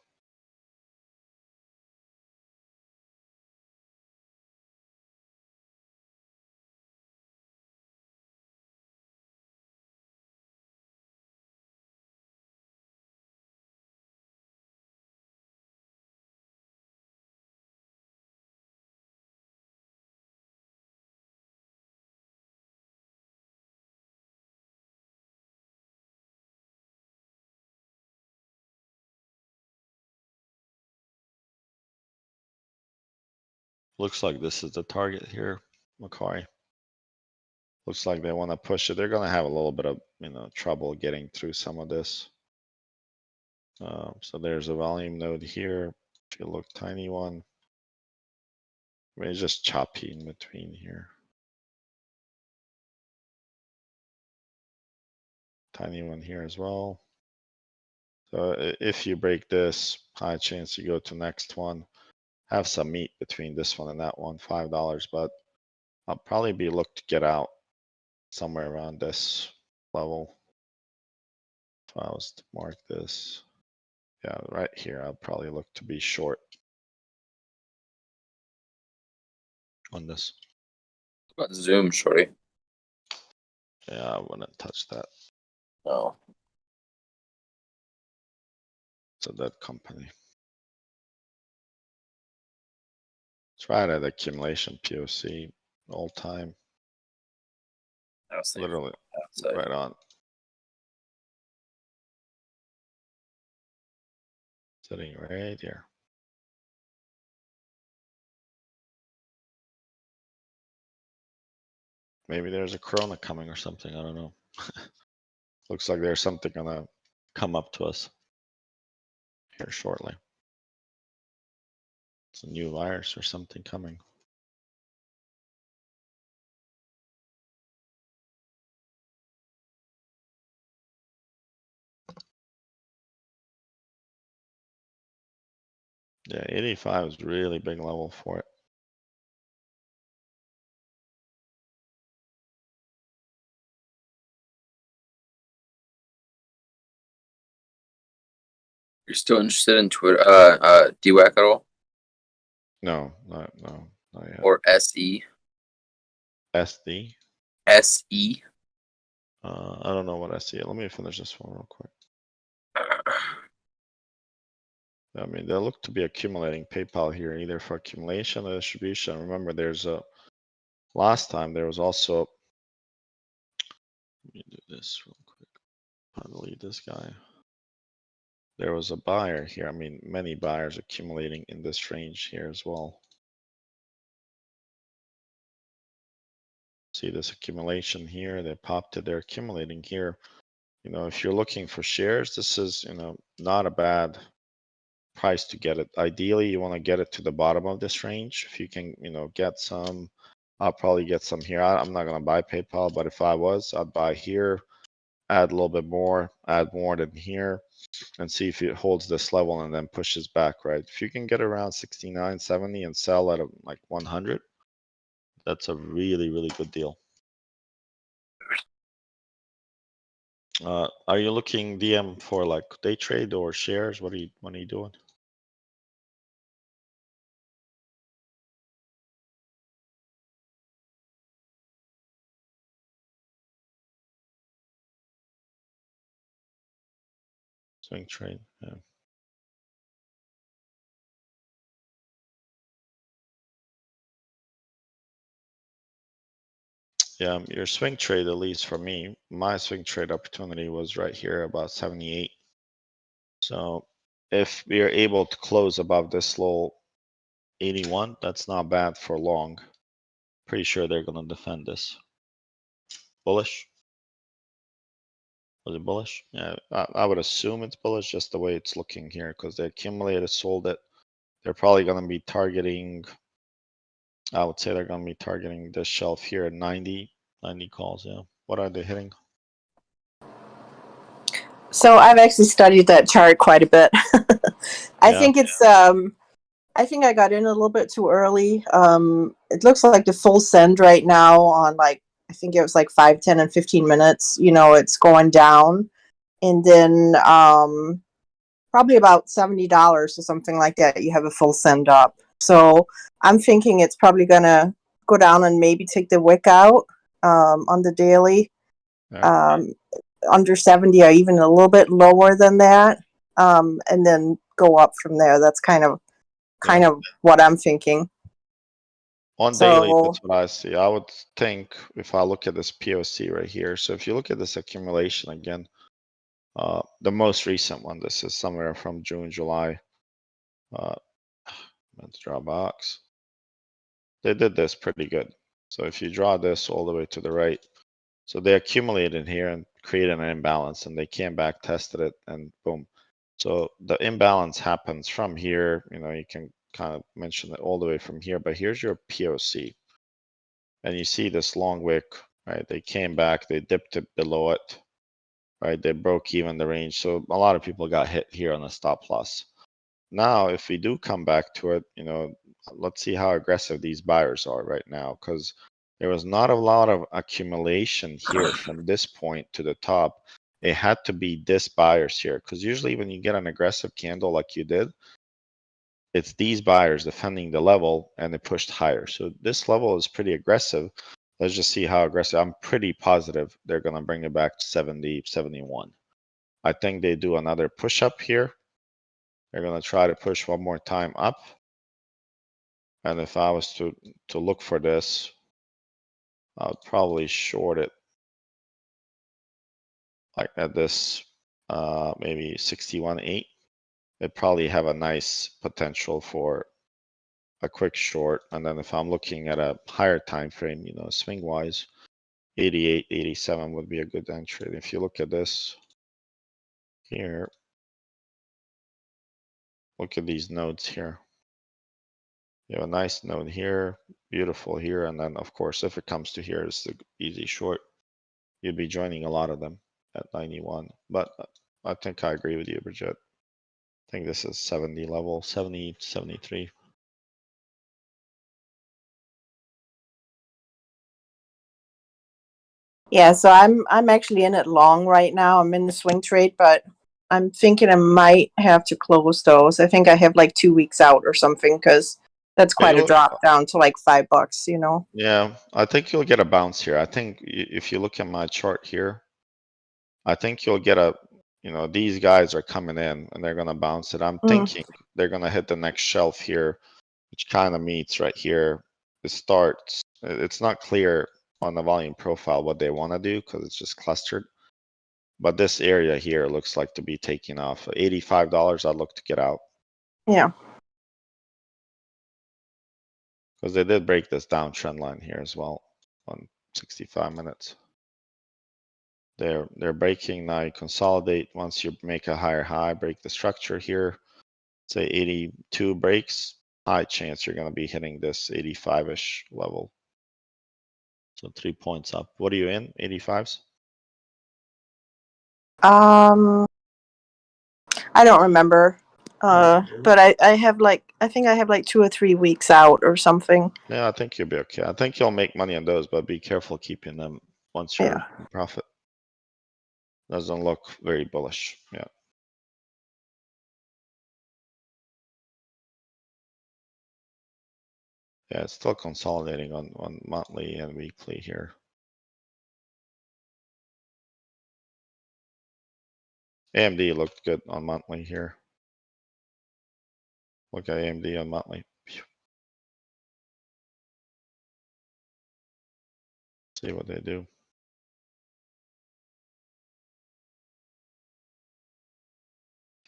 Looks like this is the target here, Macquarie. Looks like they want to push it. They're going to have a little bit of, trouble getting through some of this. So there's a volume node here. If you look, tiny one. I mean, it's just choppy in between here. Tiny one here as well. So if you break this, high chance you go to next one. Have some meat between this one and that one, $5, but I'll probably be looked to get out somewhere around this level. If I was to mark this, yeah, right here, I'll probably look to be short on this. What about Zoom, Shorty? Yeah, I wouldn't touch that. No. It's a dead company. It's right at accumulation POC all time. Literally right on. Sitting right here. Maybe there's a Corona coming or something. I don't know. Looks like there's something gonna come up to us here shortly. It's a new virus or something coming. Yeah, 85 is really big level for it. You're still interested in Twitter, DWAC at all? No, not yet. Or SE? SD? SE? I don't know what I see. Let me finish this one real quick. I mean, they look to be accumulating PayPal here, either for accumulation or distribution. Remember, there's a last time there was also. Let me do this real quick. I'll delete this guy. There was a buyer here. I mean, many buyers accumulating in this range here as well. See this accumulation here, they popped it, they're accumulating here. You know, if you're looking for shares, this is, you know, not a bad price to get it. Ideally, you want to get it to the bottom of this range. If you can, you know, get some, I'll probably get some here. I'm not going to buy PayPal, but if I was, I'd buy here, add a little bit more, add more than here, and see if it holds this level and then pushes back, right? If you can get around 69, 70 and sell at like 100, that's a really, really good deal. Are you looking DM for like day trade or shares? What are you doing? Swing trade, yeah. Yeah, your swing trade, at least for me, my swing trade opportunity was right here about 78. So if we are able to close above this low 81, that's not bad for long. Pretty sure they're gonna defend this. Bullish? Was it bullish? Yeah, I would assume it's bullish just the way it's looking here because they accumulated, sold it. They're probably gonna be targeting, I would say they're gonna be targeting this shelf here at 90 calls, yeah. What are they hitting? So I've actually studied that chart quite a bit. I think it's I think I got in a little bit too early. It looks like the full send right now on like, I think it was like 5, 10, and 15 minutes, you know, it's going down. And then probably about $70 or something like that, you have a full send up. So I'm thinking it's probably going to go down and maybe take the wick out on the daily. Under 70 or even a little bit lower than that. And then go up from there. That's kind of what I'm thinking. On daily, that's what I see. I would think if I look at this POC right here. So if you look at this accumulation again, the most recent one, this is somewhere from June, July. Let's draw a box. They did this pretty good. So if you draw this all the way to the right, so they accumulated here and created an imbalance and they came back, tested it, and boom. So the imbalance happens from here. You know, you can kind of mention it all the way from here, but here's your POC. And you see this long wick, right? They came back, they dipped it below it, right? They broke even the range. So a lot of people got hit here on the stop loss. Now, if we do come back to it, you know, let's see how aggressive these buyers are right now, because there was not a lot of accumulation here from this point to the top. It had to be this buyers here, because usually when you get an aggressive candle like you did, it's these buyers defending the level and it pushed higher. So this level is pretty aggressive. Let's just see how aggressive. I'm pretty positive they're going to bring it back to 70, 71. I think they do another push up here. They're going to try to push one more time up. And if I was to look for this, I would probably short it like at this, maybe 61.8. It'd probably have a nice potential for a quick short. And then if I'm looking at a higher time frame, you know, swing wise, 88, 87 would be a good entry. If you look at this here, look at these nodes here. You have a nice node here, beautiful here, and then of course, if it comes to here, it's the easy short. You'd be joining a lot of them at 91. But I think I agree with you, Bridget. think this is 70 level, 70, 73. Yeah, so I'm actually in it long right now. I'm in the swing trade, but I'm thinking I might have to close those. I think I have like 2 weeks out or something because that's quite a look- drop down to like $5, you know. Yeah, I think you'll get a bounce here. I think if you look at my chart here, I think you'll get a, you know, these guys are coming in and they're gonna bounce it. I'm thinking they're gonna hit the next shelf here, which kind of meets right here. It starts, it's not clear on the volume profile what they want to do because it's just clustered. But this area here looks like to be taking off. $85, I'd look to get out. Yeah. Because they did break this downtrend line here as well on 65 minutes. They're breaking now. You consolidate once you make a higher high, break the structure here. Say 82 breaks, high chance you're going to be hitting this 85-ish level. So 3 points up. What are you in? 85s? I don't remember. But I have like, I think I have like 2 or 3 weeks out or something. Yeah, I think you'll be okay. I think you'll make money on those, but be careful keeping them once you're in profit. Doesn't look very bullish. Yeah. Yeah, it's still consolidating on monthly and weekly here. AMD looked good on monthly here. Look at AMD on monthly. See what they do.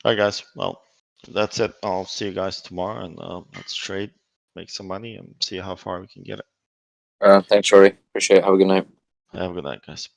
All right, guys. Well, that's it. I'll see you guys tomorrow, and let's trade, make some money, and see how far we can get it. Thanks, Shorty. Appreciate it. Have a good night. Have a good night, guys.